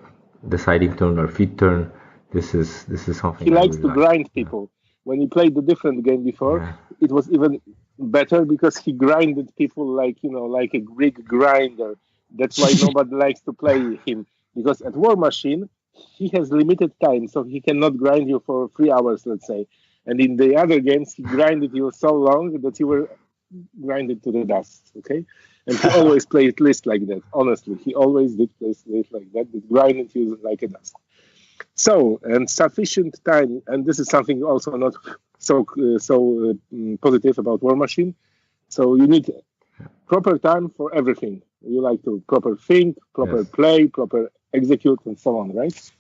deciding turn or feed turn. This is something he likes to grind people. When he played the different game before, it was even better because he grinded people like a Greek grinder. That's why nobody likes to play him, because at War Machine he has limited time, so he cannot grind you for 3 hours, let's say. And in the other games he grinded you so long that you were grinded to the dust. Okay, and he always played list like that. Honestly, he always did play list like that. That grinded you like a dust. So, and sufficient time, and this is something also not so positive about War Machine. So you need proper time for everything. You like to proper think, proper play, proper execute, and so on, right?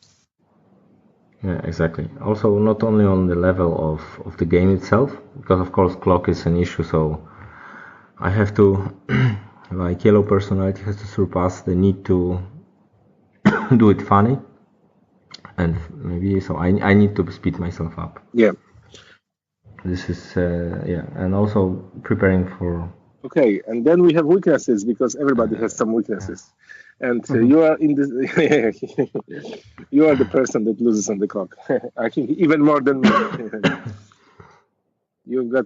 Yeah, exactly. Also, not only on the level of the game itself, because of course clock is an issue, so I have to, like yellow personality has to surpass the need to do it funny, and maybe so I need to speed myself up. Yeah. This is and also preparing for. Okay, and then we have weaknesses because everybody has some weaknesses, and you are in this. You are the person that loses on the clock. I think even more than me. You've got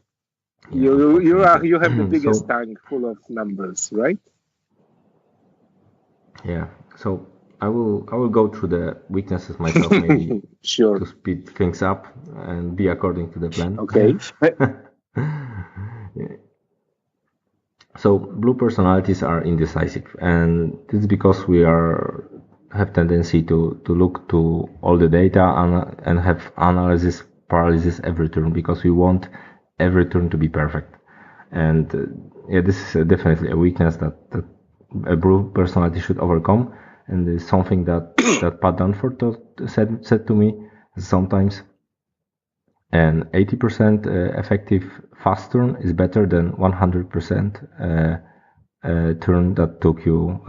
you have the biggest tank full of numbers, right? Yeah. So I will go through the weaknesses myself, maybe sure, to speed things up and be according to the plan. Okay. Yeah. So blue personalities are indecisive, and this is because we have tendency to look to all the data and have analysis paralysis every turn because we want every turn to be perfect. And this is definitely a weakness that a blue personality should overcome, and is something that Pat Dunford said to me sometimes. An 80% effective fast turn is better than 100% turn that took you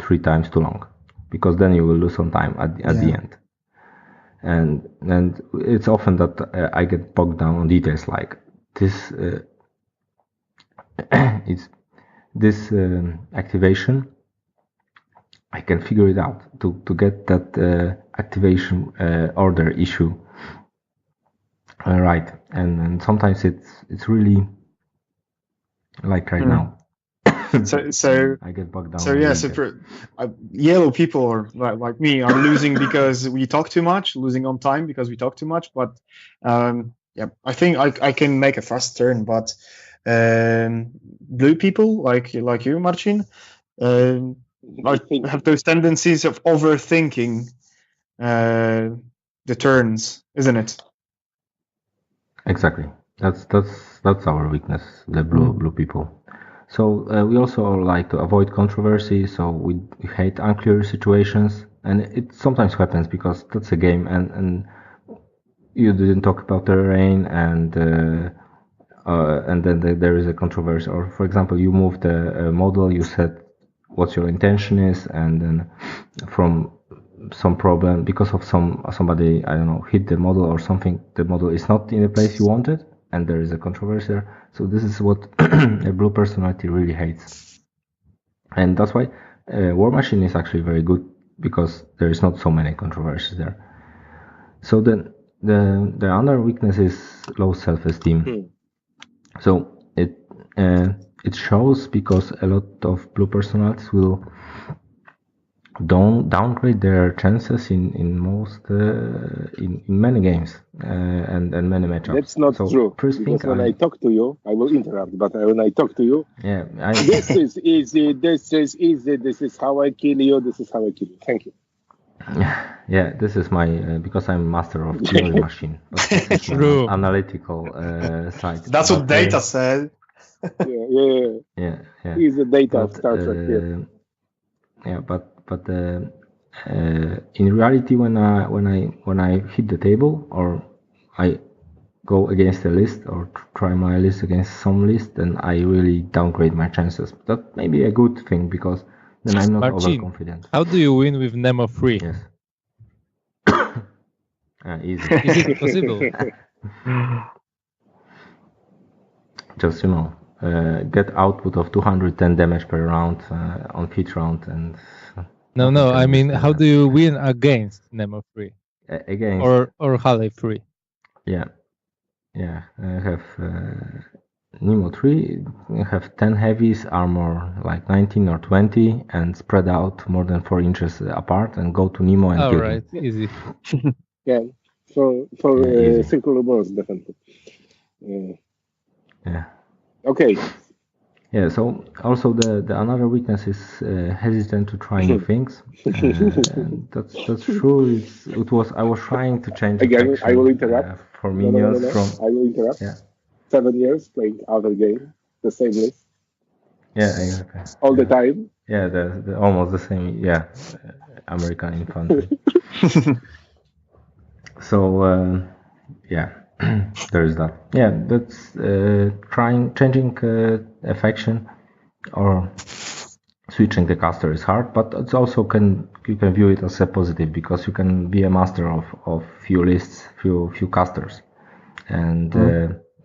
3 times too long, because then you will lose some time at the end. And it's often that I get bogged down on details like this. It's this activation. I can figure it out to get that activation order issue right, and sometimes it's really like right now. So I get bogged down. So yeah, so for yellow people or like me are losing because we talk too much, losing on time because we talk too much. But I think I can make a fast turn. But blue people like you, Marcin, have those tendencies of overthinking the turns, isn't it? Exactly. That's our weakness, the blue people. So we also like to avoid controversy. So we hate unclear situations, and it sometimes happens because that's a game, and you didn't talk about the terrain, and then there is a controversy. Or for example, you moved a model, you said what your intention is, and then from some problem because of somebody, I don't know, hit the model or something, the model is not in the place you wanted, and there is a controversy there. So this is what a blue personality really hates, and that's why War Machine is actually very good, because there is not so many controversies there. So then the other weakness is low self-esteem. So it shows because a lot of blue personalities will downgrade their chances in most in many games and many matchups. That's not true. Because when I talk to you, I will interrupt. But when I talk to you, this is easy. This is easy. This is how I kill you. This is how I kill you. Thank you. Yeah, this is my because I'm master of theory machine. But this is true. Analytical side. That's what data said. Yeah. He's the data of Star Trek here. Yeah, but in reality, when I hit the table, or I go against a list or try my list against some list, then I really downgrade my chances. That may be a good thing, because then I'm not overconfident. How do you win with Nemo 3? Yes. Easy. Is it possible? Just get output of 210 damage per round on each round, and no. I mean, how do you win against Nemo 3? Against or Halley 3? Yeah. I have Nemo 3. I have 10 heavies, armor like 19 or 20, and spread out more than 4 inches apart, and go to Nemo and kill him. Easy. Yeah, for circular balls, definitely. Yeah. Okay. Yeah. So also the another weakness is hesitant to try new things. That's true. I was trying to change. Again, I will interrupt. For minions I will interrupt. Yeah. 7 years playing other game, the same list. Yeah, exactly. all the time. Yeah, the almost the same. Yeah, American infantry. So yeah, there is that. Yeah, that's changing a faction or switching the caster is hard, but it's also you can view it as a positive because you can be a master of few lists, few casters, and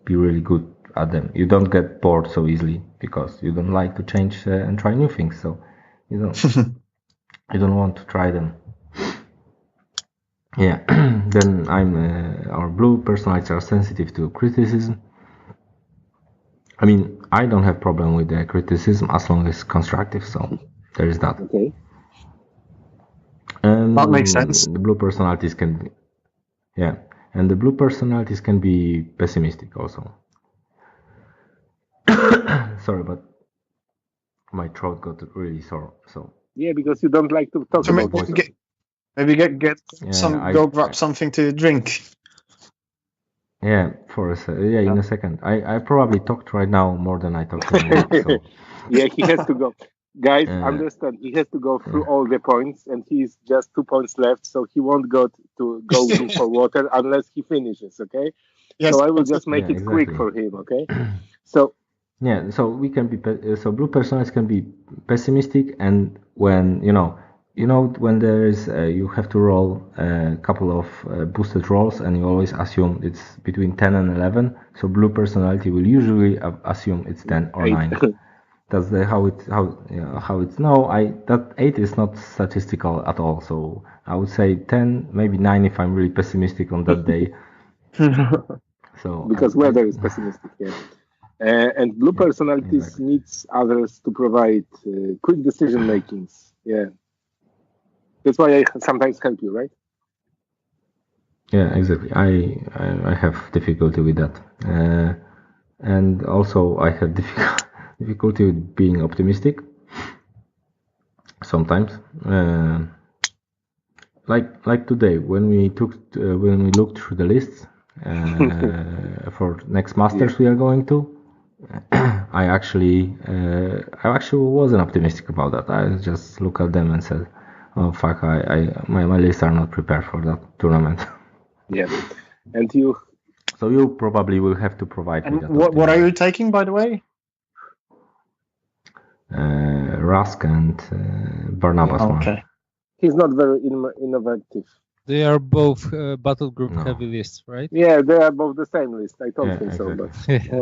be really good at them. You don't get bored so easily because you don't like to change and try new things. So you don't want to try them. Yeah. Then our blue personalities are sensitive to criticism. I mean, I don't have problem with the criticism as long as it's constructive. So there is that. Okay. That makes sense. The blue personalities can be, yeah, and the blue personalities can be pessimistic also. Sorry, but my throat got really sore. So Yeah, because you don't like to talk about yourself. Maybe get go grab something to drink. Yeah, in a second. I probably talked right now more than I talked right now. So. Yeah, he has to go. Guys, understand, he has to go through all the points, and he's just 2 points left, so he won't go for water unless he finishes, okay? Yes, so I will just make it quick for him, okay? So yeah, so we can be so blue personalities can be pessimistic, and when when there is you have to roll a couple of boosted rolls, and you always assume it's between 10 and 11. So blue personality will usually assume it's 10 or 9. That's how it's no. That 8 is not statistical at all. So I would say 10, maybe 9 if I'm really pessimistic on that day. So because weather is pessimistic, yeah. And blue personalities needs others to provide quick decision makings. Yeah, that's why I sometimes help you, right? Yeah, exactly. I have difficulty with that, and also I have difficulty with being optimistic. Sometimes, like today when we looked through the lists for next masters we are going to. I actually wasn't optimistic about that. I just looked at them and said, "Oh fuck! My lists are not prepared for that tournament." Yeah, and you. So you probably will have to provide me that. What are you taking, by the way? Rusk and Barnabas. Okay. He's not very innovative. They are both battle group heavy lists, right? Yeah, they are both the same list. I don't think so, but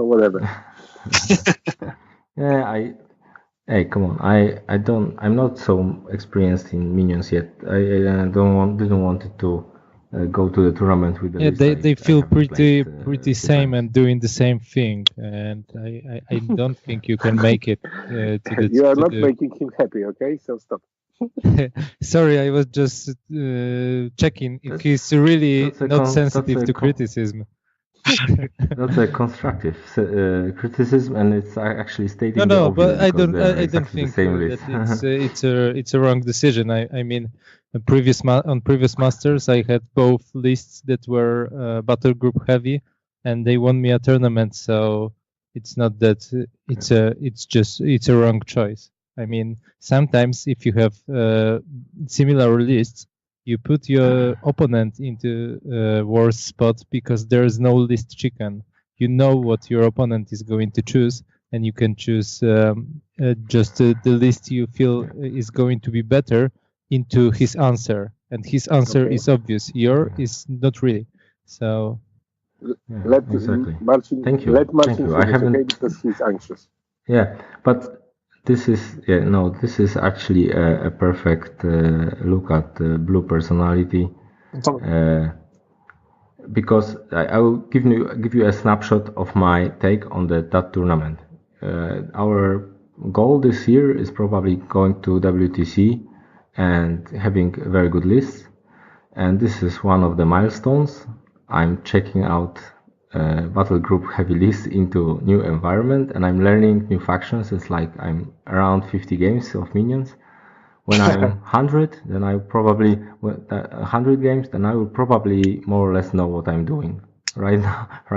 whatever. Yeah, hey, come on. I'm not so experienced in minions yet. I didn't want it to go to the tournament with the list. They feel pretty same and doing the same thing, and I don't think you can make it to the. You are not making him happy, okay? So stop. Sorry, I was just checking if he's really not sensitive to criticism. That's a constructive criticism, and it's actually stating. No, but I don't think that it's a wrong decision. I mean, on previous masters, I had both lists that were battle group heavy, and they won me a tournament. So it's not that it's a wrong choice. I mean, sometimes if you have similar lists, you put your opponent into a worse spot because there is no list chicken. You know what your opponent is going to choose, and you can choose just the list you feel is going to be better into his answer. And his answer is obvious. Your is not really. So exactly. Marcin, Thank you. Let Marcin Thank you. I haven't because he's anxious. Yeah, but this is actually a perfect look at blue personality, because I will give you a snapshot of my take on that tournament. Our goal this year is probably going to WTC and having very good lists, and this is one of the milestones. I'm checking out battle group heavy list into new environment, and I'm learning new factions. It's like I'm around 50 games of minions. When I'm 100, then I probably 100 games, then I will probably more or less know what I'm doing. Right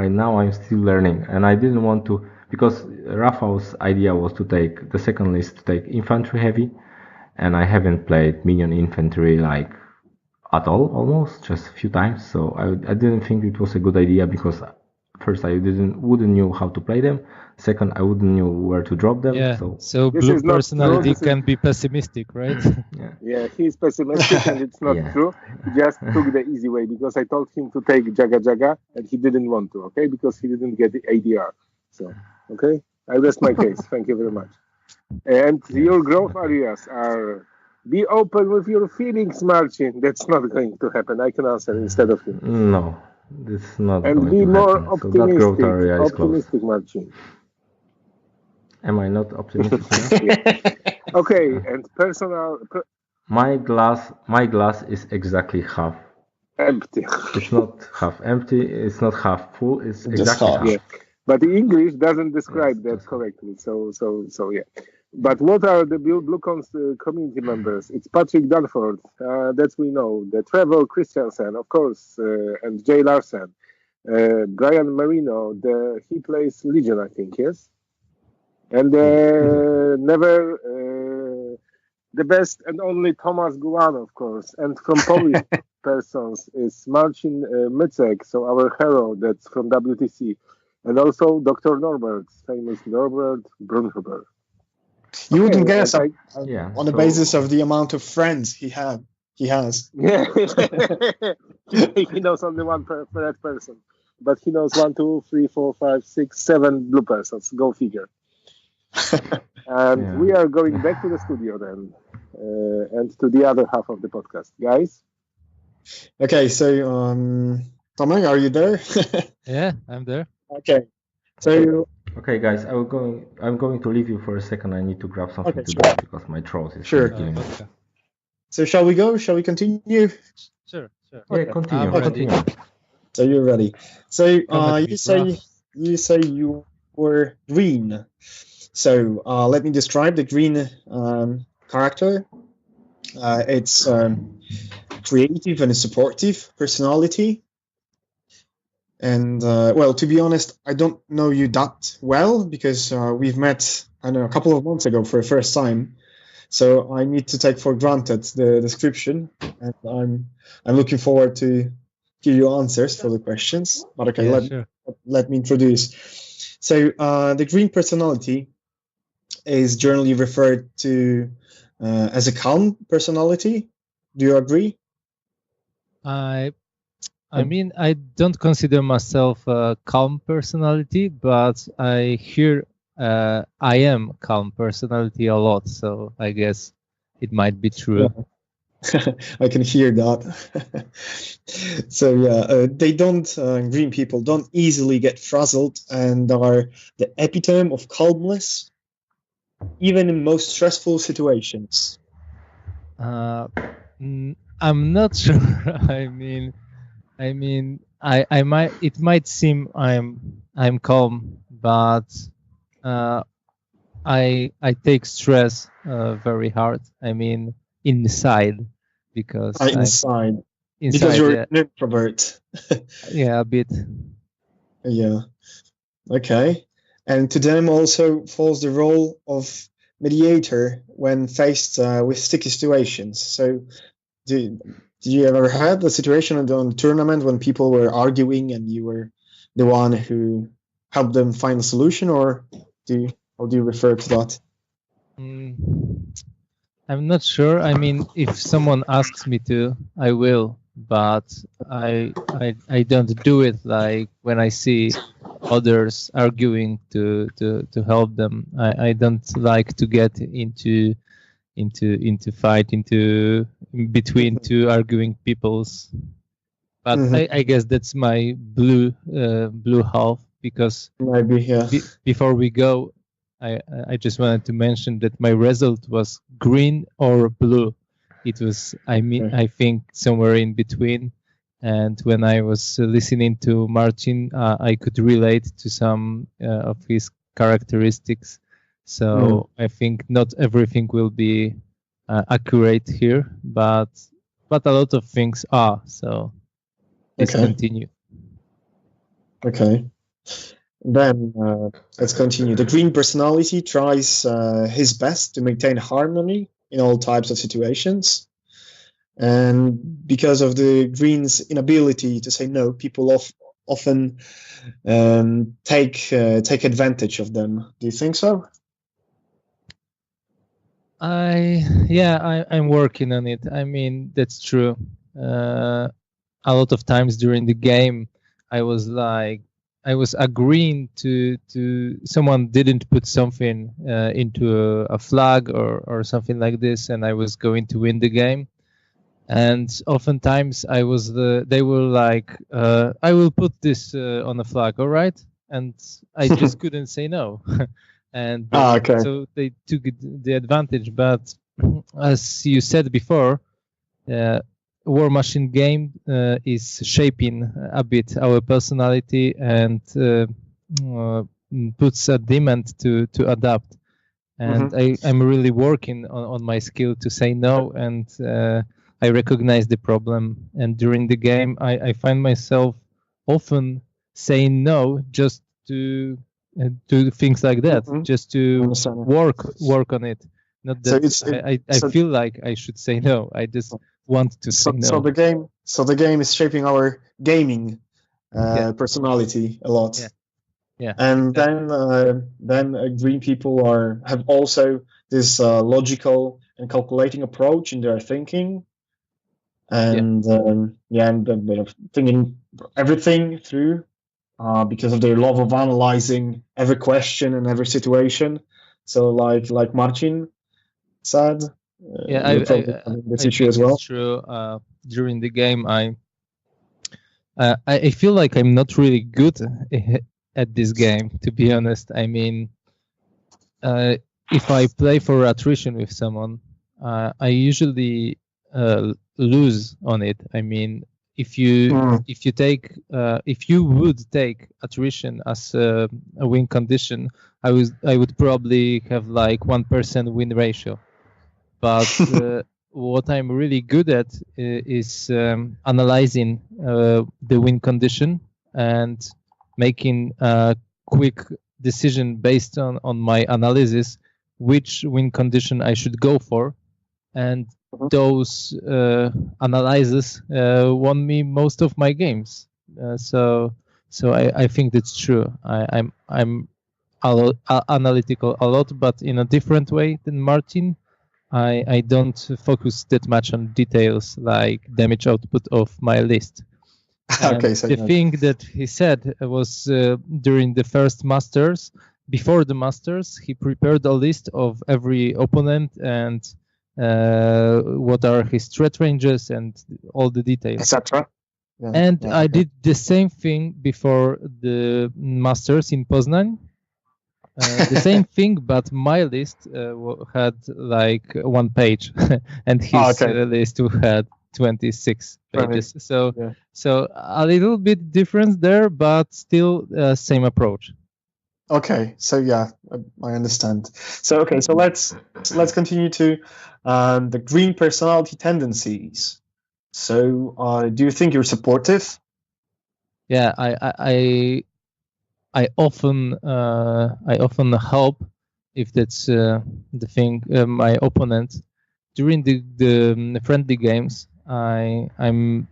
now I'm still learning, and I didn't want to because Rafał's idea was to take the second list to take infantry heavy, and I haven't played minion infantry like at all, almost just a few times. So I didn't think it was a good idea because first I wouldn't knew how to play them. Second, I wouldn't knew where to drop them. Yeah. So This blue is not personality true. can be pessimistic, right? Yeah, he's pessimistic and it's not true. He just took the easy way because I told him to take Jaga Jaga and he didn't want to, okay? Because he didn't get the ADR. So, okay? I rest my case. Thank you very much. And your growth areas are be open with your feelings, Marcin. That's not going to happen. I can answer instead of him. no, this is not And going be to more happen. So that growth area is closed. optimistic, Marcin. Am I not optimistic enough? Okay, and personal My glass is exactly half. empty. It's not half empty. It's not half full. It's Just exactly half. half. Yeah. But the English doesn't describe Yes, that just- correctly. So yeah. But what are the Bluecon's community members? It's Patrick Dunford, that we know. The Trevor Christiansen, of course, and Jay Larson. Brian Marino, he plays Legion, I think, yes? And never the best and only Thomas Guan, of course. And from Polish persons is Marcin Mycek, so our hero that's from WTC. And also Dr. Norbert, famous Norbert Brunhuber. You wouldn't Okay, guess and Yeah. on the so- basis of the amount of friends he has. Yeah, he knows only one per that person, but he knows 1, 2, 3, 4, 5, 6, 7 blue persons. Go figure. And Yeah. we are going back to the studio then, and to the other half of the podcast, guys. Okay, so Tomek, are you there? Yeah, I'm there. Okay, so Okay, guys, I'm going to leave you for a second. I need to grab something Okay, to sure. drink because my throat is Sure. killing me. Okay. so shall we go? Shall we continue? Sure. Yeah, continue. I'm ready. Continue. So you're ready. So Come at me, you say you were green. So let me describe the green character. It's creative and supportive personality. And well, to be honest, I don't know you that well because we've met, I don't know, a couple of months ago for the first time. So I need to take for granted the description, and I'm looking forward to give you answers for the questions. But okay, Yeah, sure. let me introduce. So the green personality is generally referred to as a calm personality. Do you agree? I mean, I don't consider myself a calm personality, but I hear I am calm personality a lot, so I guess it might be true. I can hear that. So yeah, they don't green people don't easily get frazzled and are the epitome of calmness, even in most stressful situations. I'm not sure. I mean, I might. It might seem I'm calm, but I take stress very hard. I mean, inside because I'm Inside, because inside. you're Yeah, an introvert. yeah, a bit. Yeah. Okay. And to them also falls the role of mediator when faced with sticky situations. So, did you ever had a situation on the tournament when people were arguing and you were the one who helped them find a solution, or how do you refer to that? I'm not sure. I mean, if someone asks me to, I will, but I don't do it like when I see others arguing to help them. I don't like to get into fight between two arguing peoples. But I guess that's my blue half, because Maybe, yeah. before we go, I just wanted to mention that my result was green or blue. It was, I think, somewhere in between. And when I was listening to Marcin, I could relate to some of his characteristics. So I think not everything will be accurate here, but a lot of things are. So let's continue. Okay. Then let's continue. The green personality tries his best to maintain harmony in all types of situations. And because of the green's inability to say no, people often take advantage of them. Do you think so? I'm working on it. I mean, that's true. A lot of times during the game, I was agreeing to someone didn't put something into a flag or something like this, and I was going to win the game. And oftentimes they were like, I will put this on a flag, all right? And I just couldn't say no. And okay. So they took the advantage. But as you said before, War Machine game is shaping a bit our personality and puts a demand to adapt. And I'm really working on my skill to say no, and I recognize the problem. And during the game, I find myself often saying no just to do things like that, just to work on it. Not that I feel like I should say no. I just want to say no. So the game is shaping our gaming personality a lot. Yeah. And then green people have also this logical and calculating approach in their thinking, and thinking everything through because of their love of analyzing every question and every situation. So like Marcin said, I think as well. it's true. During the game, I feel like I'm not really good at this game, to be honest. I mean, if I play for attrition with someone, I usually lose on it. I mean, if you would take attrition as a win condition, I would probably have like 1% win ratio. But what I'm really good at is analyzing the win condition and making a quick decision based on my analysis which win condition I should go for, and those analyses won me most of my games. So I think that's true. I'm analytical a lot, but in a different way than Martin. I don't focus that much on details like damage output of my list. The thing that he said was during the first Masters, before the Masters, he prepared a list of every opponent and what are his threat ranges and all the details, etc. I did the same thing before the Masters in Poznan. The same thing, but my list had like 1 page, and his list had 26 pages. So a little bit difference there, but still same approach. Okay, so I understand. So let's continue to the green personality tendencies. So do you think you're supportive? Yeah, I often help, if that's the thing, my opponent during the friendly games. I'm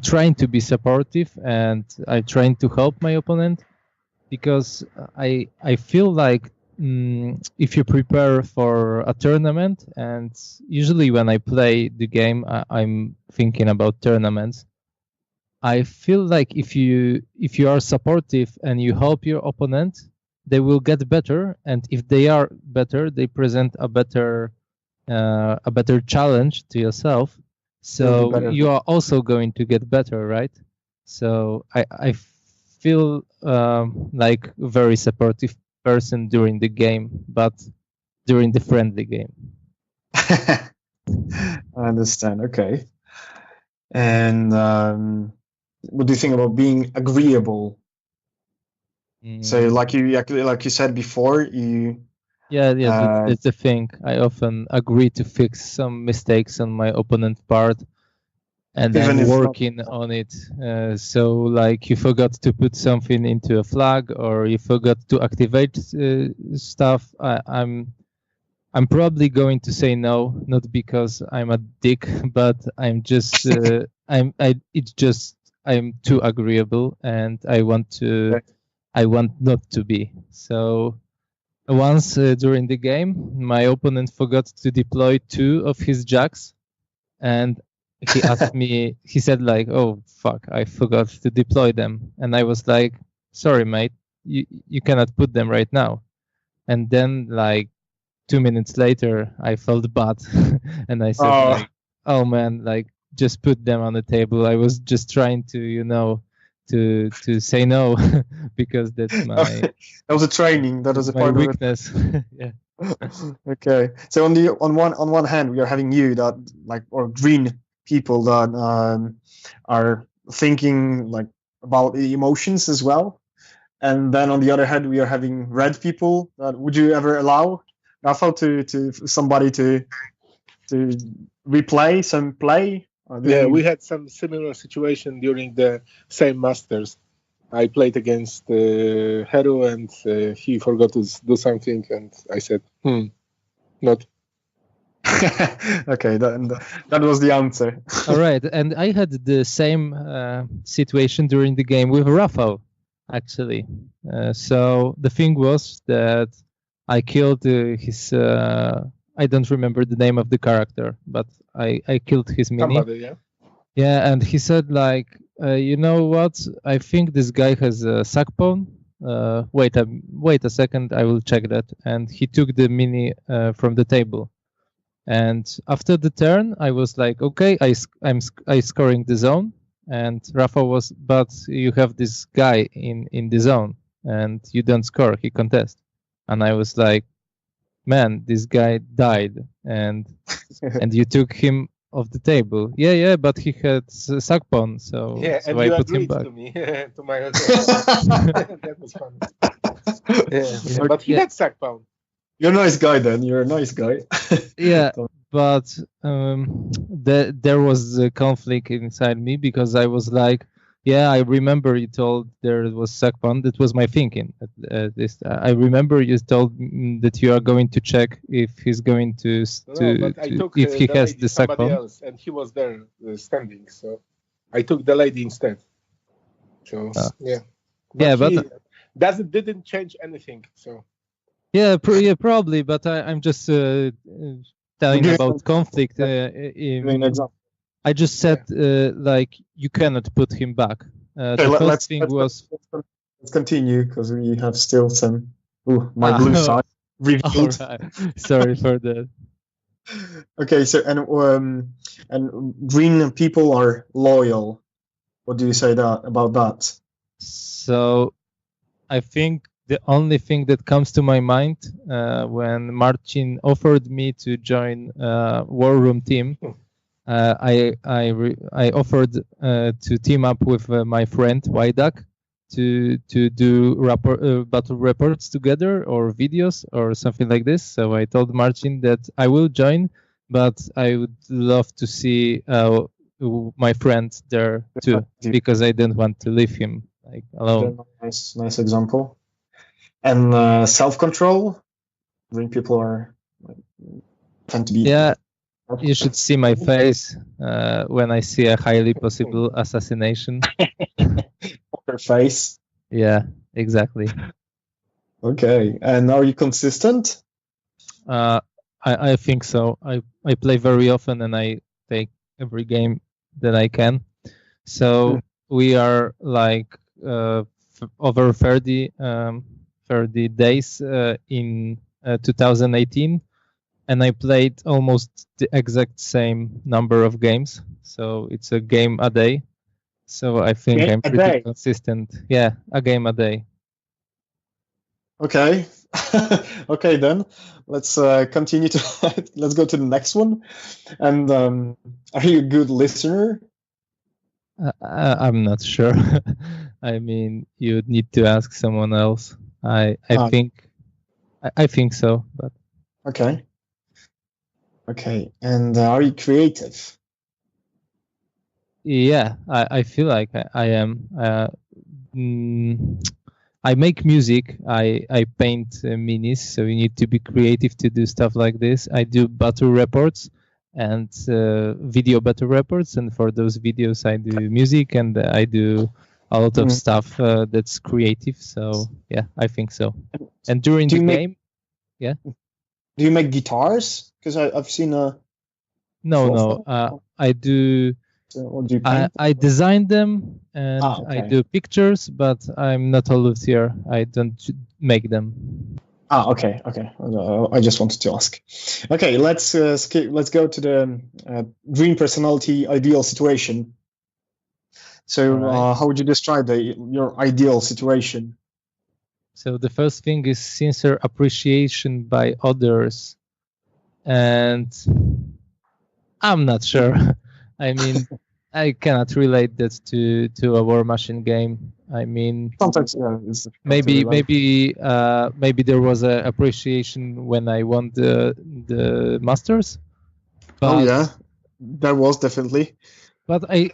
trying to be supportive, and I'm trying to help my opponent, because I feel like if you prepare for a tournament, and usually when I play the game, I'm thinking about tournaments. I feel like if you are supportive and you help your opponent, they will get better, and if they are better, they present a better challenge to yourself. So you are also going to get better, right? So I feel like a very supportive person during the game, but during the friendly game. I understand. Okay. And what do you think about being agreeable? So, like you said before, that's the thing. I often agree to fix some mistakes on my opponent's part, and Even I'm if working on it. So like you forgot to put something into a flag, or you forgot to activate stuff. I'm probably going to say no, not because I'm a dick, but I'm just I'm too agreeable, and I want not to be. So once during the game, my opponent forgot to deploy 2 of his jacks, and he asked me. He said like, "Oh fuck, I forgot to deploy them," and I was like, "Sorry, mate, you cannot put them right now." And then like 2 minutes later, I felt bad, and I said like, "Oh man, like just put them on the table. I was just trying to to say no because that's my that was a training. That was a my part weakness." Yeah. of it. Okay. So on one hand, we are having you that like or green people that are thinking like about the emotions as well, and then on the other hand, we are having red people. That would you ever allow Rafael to somebody to replay some play? Or do Yeah, you- we had some similar situation during the same Masters. I played against Heru, and he forgot to do something, and I said, not. Okay, that was the answer. All right, and I had the same situation during the game with Rafael, actually. So the thing was that I killed his. I don't remember the name of the character, but I killed his mini. Somebody, yeah. Yeah, and he said like, you know what? I think this guy has a sack pawn. Wait a second, I will check that. And he took the mini from the table. And after the turn, I was like, okay, I'm scoring the zone. And Rafa was, but you have this guy in the zone, and you don't score. He contests, and I was like, man, this guy died, and you took him off the table. Yeah, but he had sack pawn, so Yeah, so and I you put him agreed back. to me, to my that was fun. Yeah, but he had sack pound. You're a nice guy then. You're a nice guy. Yeah, but there was a conflict inside me because I was like, yeah, I remember you told there was sack pawn. That was my thinking. I remember you told that you are going to check if he's going to But I took if he the has lady, the sack somebody pawn. else, and he was there standing. So I took the lady instead. So yeah, Yeah, but he didn't change anything. So yeah, probably. But I'm just telling about conflict. I just said like you cannot put him back. The first thing was let's continue because we have still some. My blue side revealed. All right. Sorry for that. Okay, so and green people are loyal. What do you say about that? So I think the only thing that comes to my mind when Marcin offered me to join War Room team, I offered to team up with my friend Wajdak to do battle reports together or videos or something like this. So I told Marcin that I will join, but I would love to see my friend there too, because I don't want to leave him like alone. Nice example. And self-control. Green people tend to be. Yeah, you should see my face when I see a highly possible assassination. Poker face. Yeah, exactly. Okay, and are you consistent? I think so. I play very often, and I take every game that I can. So we are like over 30 days in 2018, and I played almost the exact same number of games. So it's a game a day. So I think I'm pretty consistent. Yeah, a game a day. Okay. Okay, then let's continue to let's go to the next one. And are you a good listener? I'm not sure. I mean, you need to ask someone else. I think so, but okay. Okay, and are you creative? Yeah, I feel like I am. I make music. I paint minis, so you need to be creative to do stuff like this. I do battle reports and video battle reports, and for those videos I do music and I do a lot of stuff that's creative. So yeah, I think so. And during the game, yeah. Do you make guitars? Because I've seen a. No. I do. Or do you paint? I design them and I do pictures, but I'm not a luthier. I don't make them. Okay. I just wanted to ask. Okay, let's go to the green personality ideal situation. So, right. How would you describe your ideal situation? So the first thing is sincere appreciation by others, and I'm not sure. I mean, I cannot relate that to a War Machine game. I mean, sometimes maybe there was a appreciation when I won the Masters. But, there was definitely. But I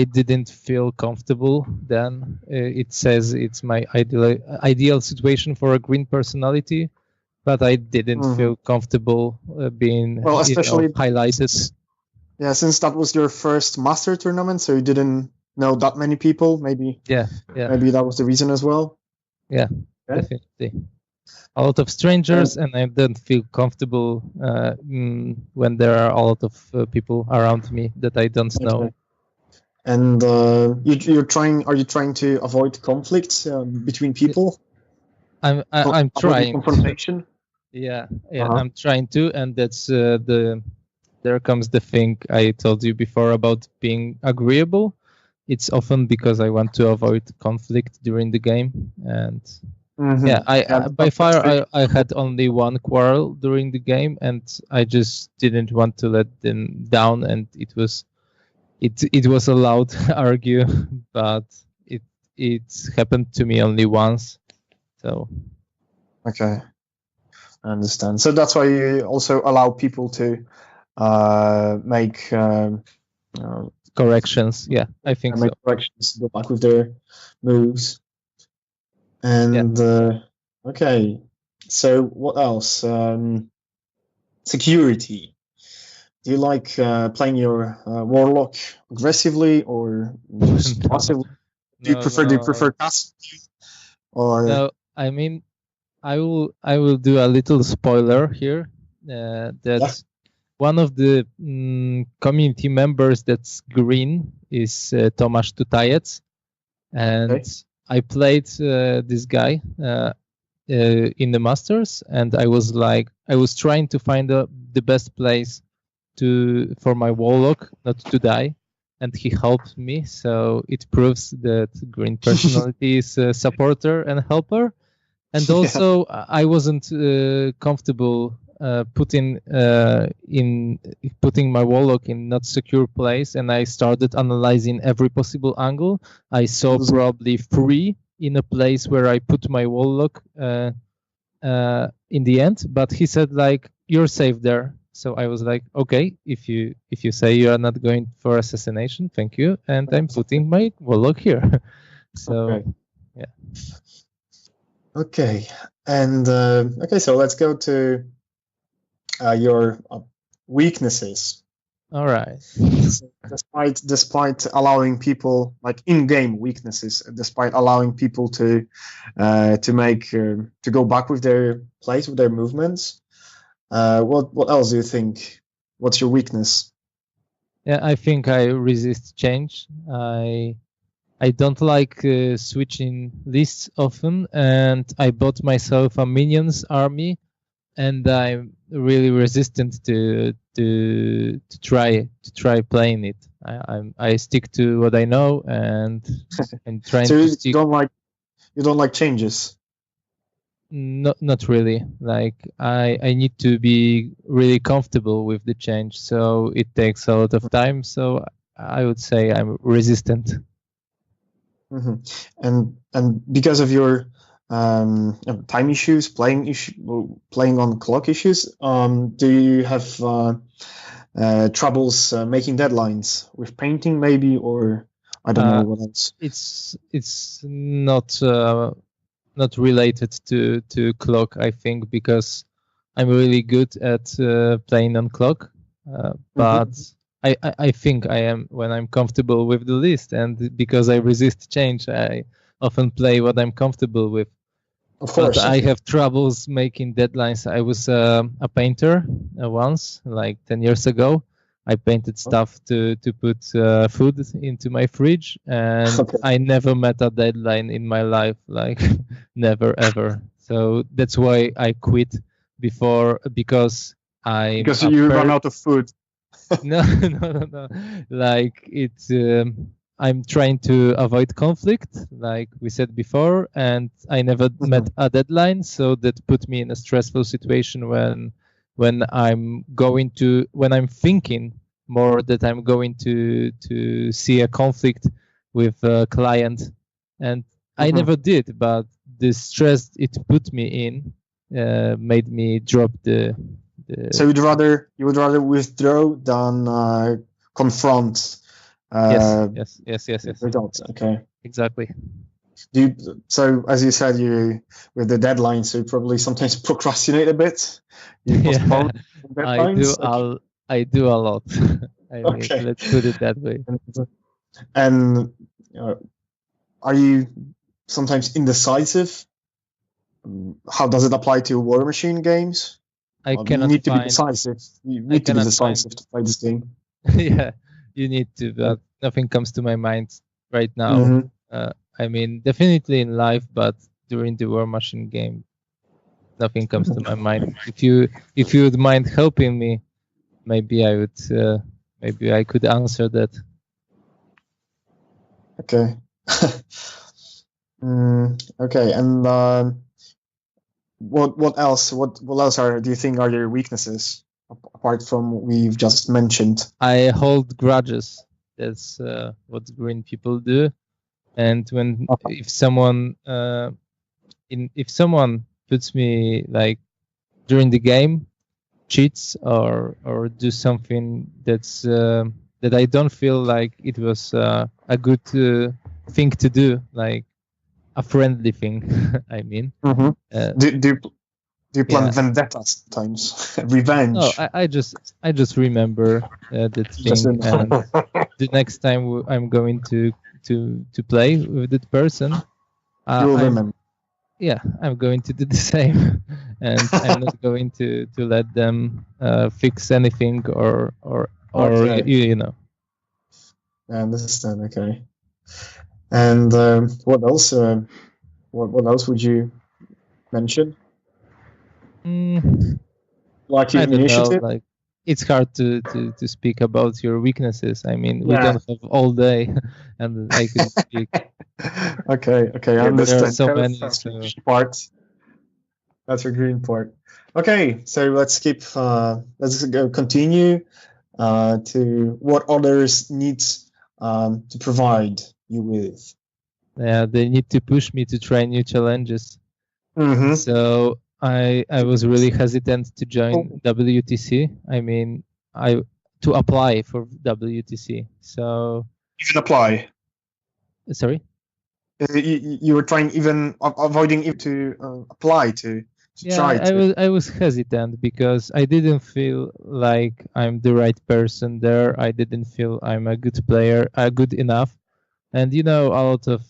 didn't feel comfortable then. It says it's my ideal situation for a green personality, but I didn't feel comfortable being especially highlighted. Yeah, since that was your first master tournament, so you didn't know that many people, maybe. Yeah. Maybe that was the reason as well. Yeah, definitely. A lot of strangers, and I don't feel comfortable when there are a lot of people around me that I don't know. And are you trying to avoid conflicts between people? I'm trying. Confrontation. Yeah, I'm trying to, and that's there comes the thing I told you before about being agreeable. It's often because I want to avoid conflict during the game, and by far I had only one quarrel during the game, and I just didn't want to let them down, and it was a loud argue, but it happened to me only once. So okay, I understand. So that's why you also allow people to make corrections. Yeah, I think make corrections, go back with their moves. And okay, so what else? Security. Do you like playing your warlock aggressively or just passively? Do you prefer passive? Or no? I mean, I will do a little spoiler here. That one of the community members that's green is Tomasz Tutajec, and I played this guy in the Masters, and I was trying to find the best place for my warlock not to die, and he helped me. So it proves that green personality is a supporter and helper. And also, I wasn't comfortable putting my warlock in not secure place, and I started analyzing every possible angle. I saw probably 3 in a place where I put my warlock in the end, but he said like, you're safe there. So I was like, okay, if you say you are not going for assassination, thank you, and I'm putting my warlock here. So okay, and so let's go to your weaknesses. All right. Despite allowing people, like in-game weaknesses, despite allowing people to go back with their plays, with their movements, what else do you think? What's your weakness? Yeah, I think I resist change. I don't like switching lists often, and I bought myself a minions army, and I'm really resistant to try playing it. I stick to what I know, and I'm trying so to stick. You don't like changes? Not really. Like I need to be really comfortable with the change, so it takes a lot of time. So I would say I'm resistant. And because of your time issues, playing on clock issues, do you have troubles making deadlines with painting, maybe, or I don't know what else. It's not related to clock, I think, because I'm really good at playing on clock, but I think I am when I'm comfortable with the list, and because I resist change, I often play what I'm comfortable with. Of course, but I have troubles making deadlines. I was a painter once, like 10 years ago. I painted stuff to put food into my fridge, and I never met a deadline in my life, like never ever. So that's why I quit before, because you run out of food. No. Like it's I'm trying to avoid conflict, like we said before, and I never met a deadline, so that put me in a stressful situation when I'm thinking more that I'm going to see a conflict with a client, and I never did, but the stress it put me in made me drop the. So you would rather withdraw than confront. Yes. Results. Okay. Exactly. So as you said, you with the deadlines, you probably sometimes procrastinate a bit. You postpone deadlines. I do a lot. Let's put it that way. And are you sometimes indecisive? How does it apply to War Machine games? You need to be decisive. You need to be decisive to play this game. Yeah, you need to, but nothing comes to my mind right now. I mean, definitely in life, but during the War Machine game, nothing comes to my mind. If you would mind helping me, maybe I would. Maybe I could answer that. Okay. Okay, and what else? What else do you think are your weaknesses apart from what we've just mentioned? I hold grudges. That's what green people do. And if someone puts me, like, during the game, cheats or do something that's that I don't feel like it was a good thing to do, like a friendly thing. I mean, do you plan vendetta sometimes? Revenge? No, I just remember that thing, and the next time I'm going to play with that person, you'll remember. Yeah, I'm going to do the same, and I'm not going to let them fix anything or you know. I understand. Okay. And what else? What else would you mention? Like your initiative? Know, like, it's hard to speak about your weaknesses. I mean, we don't have all day, and I can speak. Okay, I understand. There are so many. That's your green part. Okay, so let's continue to what others need to provide you with. Yeah, they need to push me to try new challenges. So I was really hesitant to join WTC. I mean, to apply for WTC. So you can apply. Sorry. You were trying, even avoiding to apply to try. I was hesitant because I didn't feel like I'm the right person there. I didn't feel I'm a good player, good enough. And a lot of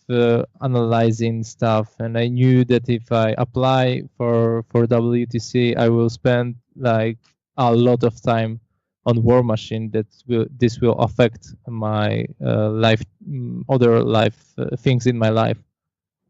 analyzing stuff, and I knew that if I apply for WTC, I will spend like a lot of time on War Machine. This will affect my life, other life things in my life.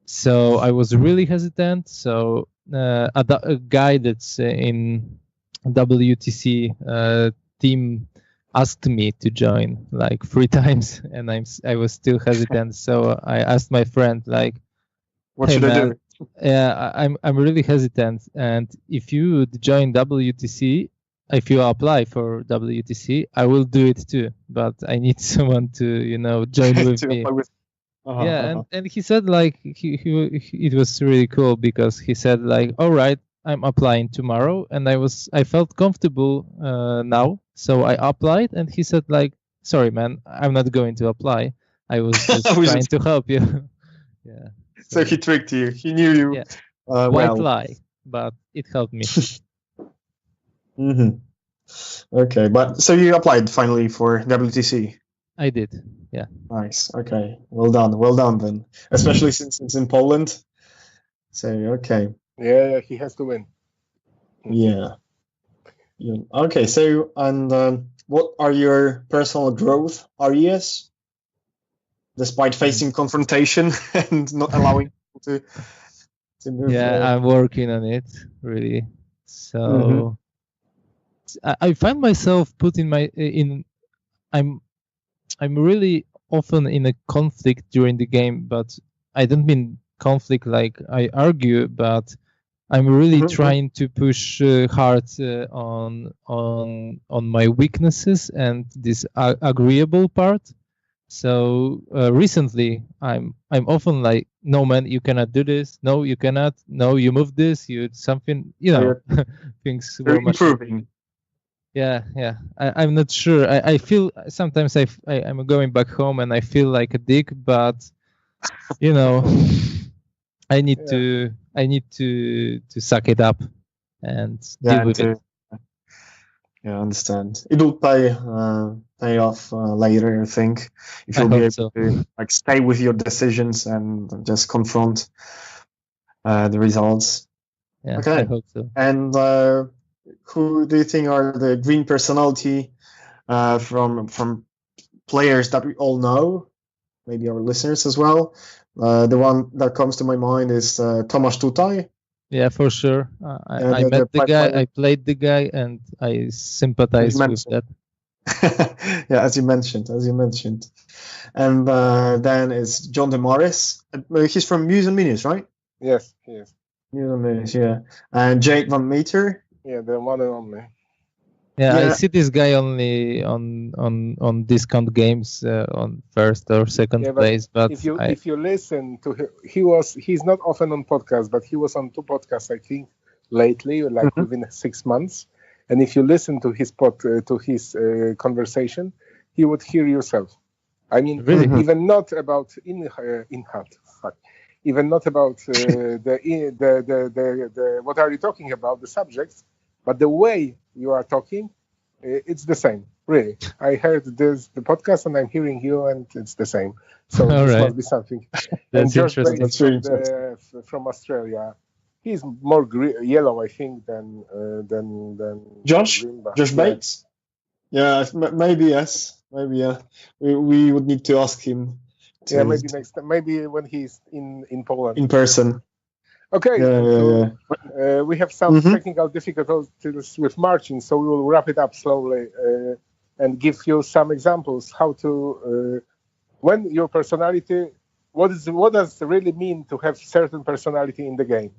So I was really hesitant. So a guy that's in WTC team asked me to join like 3 times, and I was still hesitant. So I asked my friend, like, what should I do? Yeah, I'm really hesitant, and if you would join WTC, if you apply for WTC, I will do it too, but I need someone to join with me. And he said, like, it was really cool, because he said, like, all right, I'm applying tomorrow, and I felt comfortable now, so I applied, and he said like, sorry man, I'm not going to apply. I was just trying to help you. Yeah. So he tricked you. He knew you. Yeah. White White lie, but it helped me. Okay, but so you applied finally for WTC. I did. Yeah. Nice. Okay. Well done then. Especially since it's in Poland. So okay. Yeah, he has to win. Yeah. Okay. So and what are your personal growth areas? Despite facing confrontation and not allowing people to move. Yeah, I'm working on it really. So I find myself I'm really often in a conflict during the game, but I don't mean conflict like I argue, but I'm really trying to push hard on my weaknesses and this agreeable part. So recently, I'm often like, no man, you cannot do this. No, you cannot. No, you move this. You something, things were improving. Yeah. I'm not sure. I feel sometimes I'm going back home and I feel like a dick, but I need to suck it up and deal with it. Yeah, I understand. It will pay off later, I think, if you'll be able to like stay with your decisions and just confront the results. Yeah, okay. I hope so. And who do you think are the green personality from players that we all know? Maybe our listeners as well. The one that comes to my mind is Tomasz Tutaj. Yeah, for sure. I met the guy, I played the guy, and I sympathize with that. Yeah, as you mentioned. And then it's John DeMaris. He's from Muse and Minis, right? Yes, he is. Muse and Minis, yeah. And Jake Van Meter. Yeah, the one and only. Yeah, I see this guy only on discount games on first or second place. But if you listen to him, he's not often on podcasts, but he was on 2 podcasts I think lately, like within 6 months. And if you listen to his conversation, he would hear yourself. I mean, really? Even not about even not about the what are you talking about, the subjects, but the way you are talking, it's the same. Really, I heard the podcast, and I'm hearing you, and it's the same. So this must be something. That's interesting. That's from Australia. He's more yellow, I think, than Josh. Green, Josh Bates. Yeah, maybe yes. Maybe yeah. We would need to ask him. Yeah, maybe next time. Maybe when he's in Poland. In person. Okay. Yeah. We have some technical difficulties with Marcin, so we will wrap it up slowly and give you some examples how to when your personality. What does it really mean to have certain personality in the game?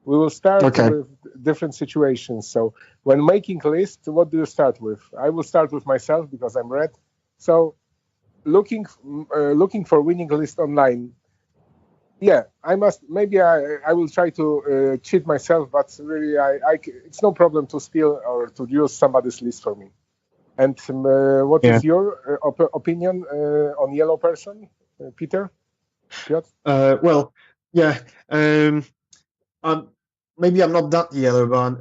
We will start with different situations. So when making lists, what do you start with? I will start with myself because I'm red. So looking for winning list online. Yeah, I must. Maybe I will try to cheat myself, but really, it's no problem to steal or to use somebody's list for me. And what is your opinion on yellow person, Peter? Piotr? Well, yeah. Maybe I'm not that yellow, but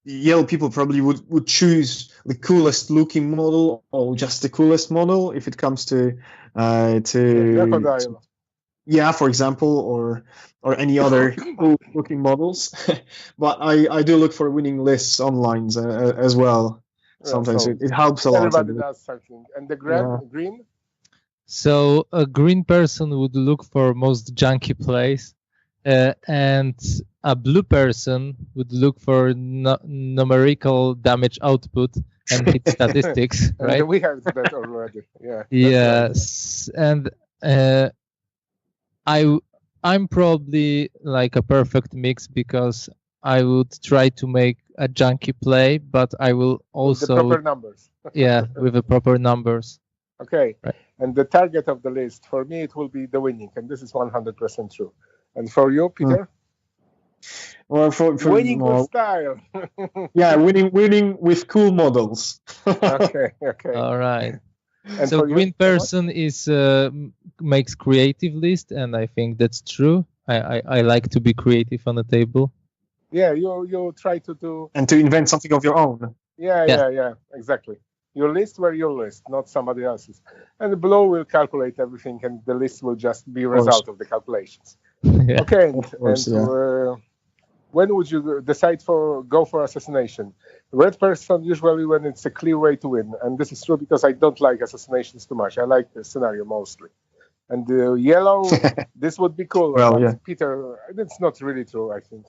yellow people probably would choose the coolest looking model or just the coolest model if it comes to crocodile. Yeah, for example, or any other cool looking models. But I do look for winning lists online as well. Sometimes it helps a lot. Everybody does something. And the green? So a green person would look for most junky plays, and a blue person would look for numerical damage output and hit statistics, right? We have that already. Yeah. Yes, right. And I'm probably like a perfect mix because I would try to make a junky play, but I will also with the proper numbers. Yeah, with the proper numbers. Okay. Right. And the target of the list for me it will be the winning, and this is 100% true. And for you, Peter? Or for Winning with style. yeah, winning with cool models. Okay. All right. And So for you, green Thomas? person is makes creative list, and I think that's true. I like to be creative on the table. Yeah, you try to do. And to invent something of your own. Yeah, exactly. Your list were your list, not somebody else's. And the blue will calculate everything, and the list will just be a result of the calculations. Yeah. Okay, course, when would you decide go for assassination? Red person usually when it's a clear way to win, and this is true because I don't like assassinations too much. I like the scenario mostly. And yellow, this would be cool. Well, but yeah. Peter, that's not really true, I think.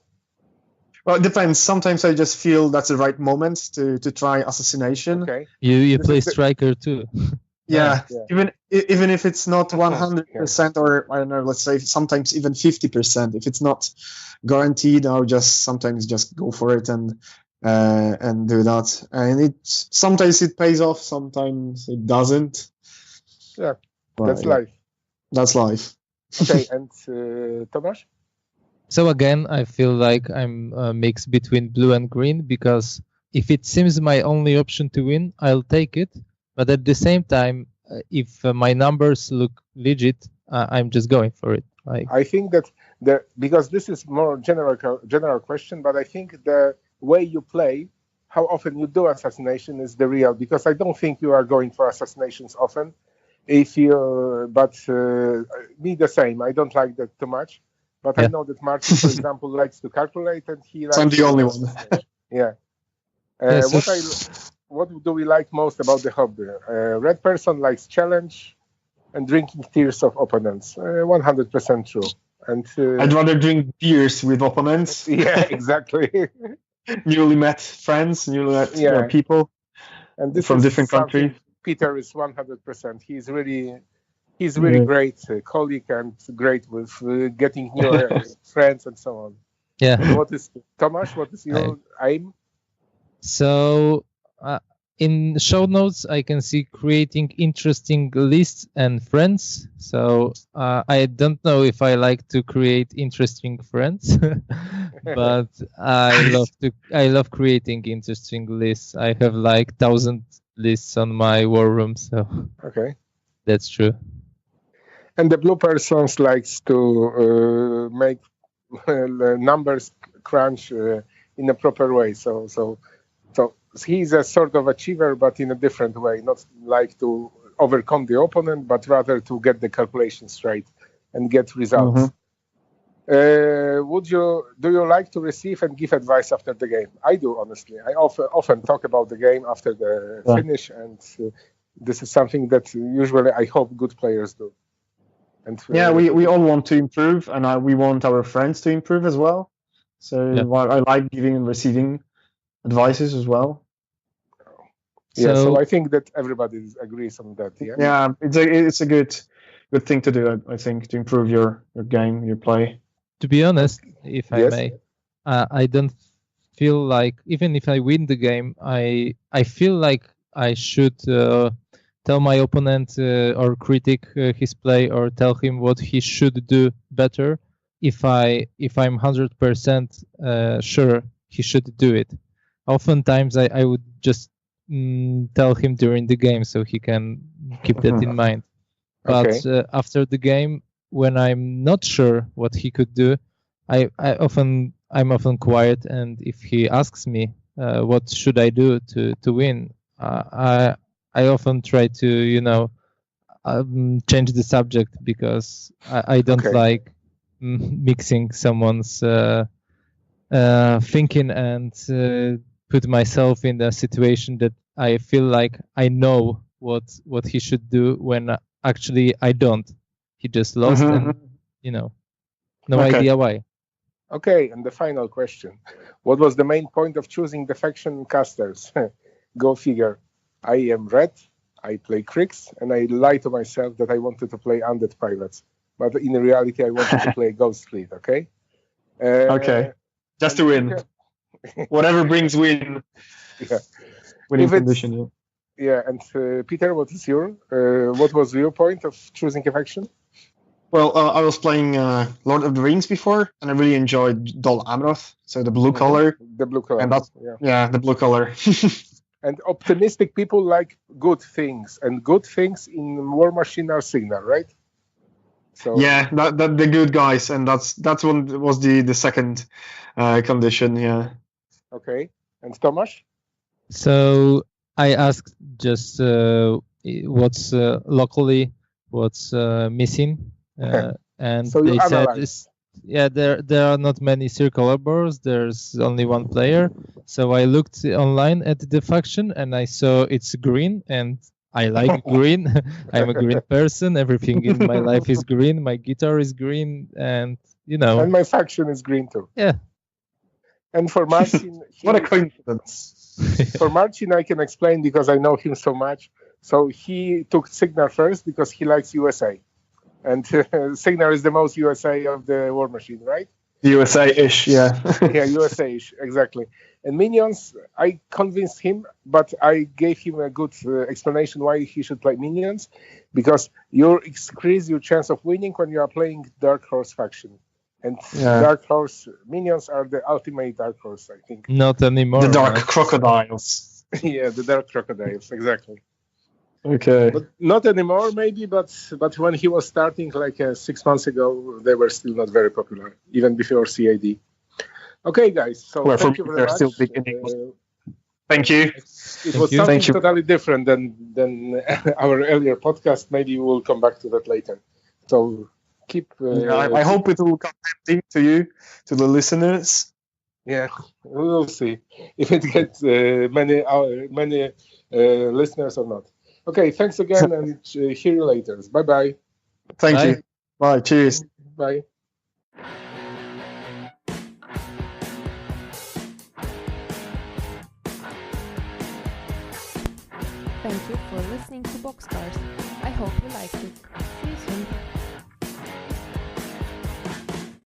Well, it depends. Sometimes I just feel that's the right moment to try assassination. Okay. You This play is the- striker too. Yeah, Yeah. even if it's not 100% or I don't know, let's say sometimes even 50%. If it's not guaranteed, I'll just sometimes just go for it and do that. And sometimes it pays off, sometimes it doesn't. Yeah, But, that's yeah, life. that's life. Okay, and Tomasz? So again, I feel like I'm a mix between blue and green because if it seems my only option to win, I'll take it. But at the same time, if my numbers look legit, I'm just going for it. Like I think that because this is more general question, but I think the way you play, how often you do assassination is the real. Because I don't think you are going for assassinations often. Me the same. I don't like that too much. But I know that Martin, for example, likes to calculate, and he likes. So I'm the only one. Yeah. Yes, What do we like most about the hobby? Red person likes challenge and drinking tears of opponents. 100% true. And I'd rather drink beers with opponents. yeah, exactly. Newly met friends, newly met people, And this from is different countries. Peter is 100%. He's really great colleague and great with getting new friends and so on. yeah. What is Tomasz? What is your aim? So in show notes, I can see creating interesting lists and friends. So I don't know if I like to create interesting friends, but I love creating interesting lists. I have like 1,000 lists on my war room, so Okay. that's true. And the blue person likes to make numbers crunch in a proper way. So he's a sort of achiever, but in a different way. Not like to overcome the opponent, but rather to get the calculation straight and get results. Do you like to receive and give advice after the game? I do, honestly. I often talk about the game after the finish, and this is something that usually I hope good players do. And we all want to improve, and we want our friends to improve as well. So I like giving and receiving advices as well. Yeah, so I think that everybody agrees on that. Yeah, it's a good thing to do. I think to improve your game, your play. To be honest, if I may, I don't feel like even if I win the game, I feel like I should tell my opponent or critic his play or tell him what he should do better. If I'm 100% sure he should do it. Oftentimes I would just tell him during the game so he can keep that in mind. But after the game, when I'm not sure what he could do, I'm often quiet, and if he asks me what should I do to win, I often try to change the subject because I don't like mixing someone's thinking and put myself in a situation that I feel like I know what he should do when actually I don't. He just lost and no idea why. Okay, and the final question. What was the main point of choosing the faction casters? Go figure. I am red, I play Kriegs, and I lie to myself that I wanted to play Undead Pilots. But in reality, I wanted to play Ghost Fleet, okay? Okay. Just to win. Whatever brings win. Yeah. Winning condition, yeah. And Peter, what was your point of choosing a faction? Well, I was playing Lord of the Rings before, and I really enjoyed Dol Amroth, so the blue color. The blue color. And that's, the blue color. And optimistic people like good things, and good things in War Machine are Signal, right? So yeah, that the good guys, and that's one was the second condition. Yeah. Okay. And Tomasz? So I asked just what's locally, what's missing, and So you they said analyze. there are not many circular bores. There's only one player. So I looked online at the faction and I saw it's green, and I like green. I'm a green person. Everything in my life is green. My guitar is green, and And my faction is green too. Yeah. And for Marcin, What a coincidence. For Marcin, I can explain because I know him so much. So he took Signal first because he likes USA. And Signal is the most USA of the War Machine, right? USA-ish, yeah. Yeah, USA-ish, exactly. And Minions, I convinced him, but I gave him a good explanation why he should play Minions, because you increase your chance of winning when you are playing Dark Horse faction. And Dark Horse Minions are the ultimate Dark Horse, I think. Not anymore. The Dark Crocodiles. Yeah, the Dark Crocodiles, exactly. Okay. But not anymore, maybe, but when he was starting like 6 months ago, they were still not very popular, even before CAD. Okay, guys, so thank you very much. Still big in English. Thank you. It was something totally different than our earlier podcast. Maybe we will come back to that later. So keep... I hope it will come handy to you, to the listeners. Yeah, we will see if it gets many listeners or not. Okay, thanks again, and hear you later. Bye-bye. Thank you. Bye. Cheers. Bye. Thank you for listening to Boxcars. I hope you liked it. See you soon.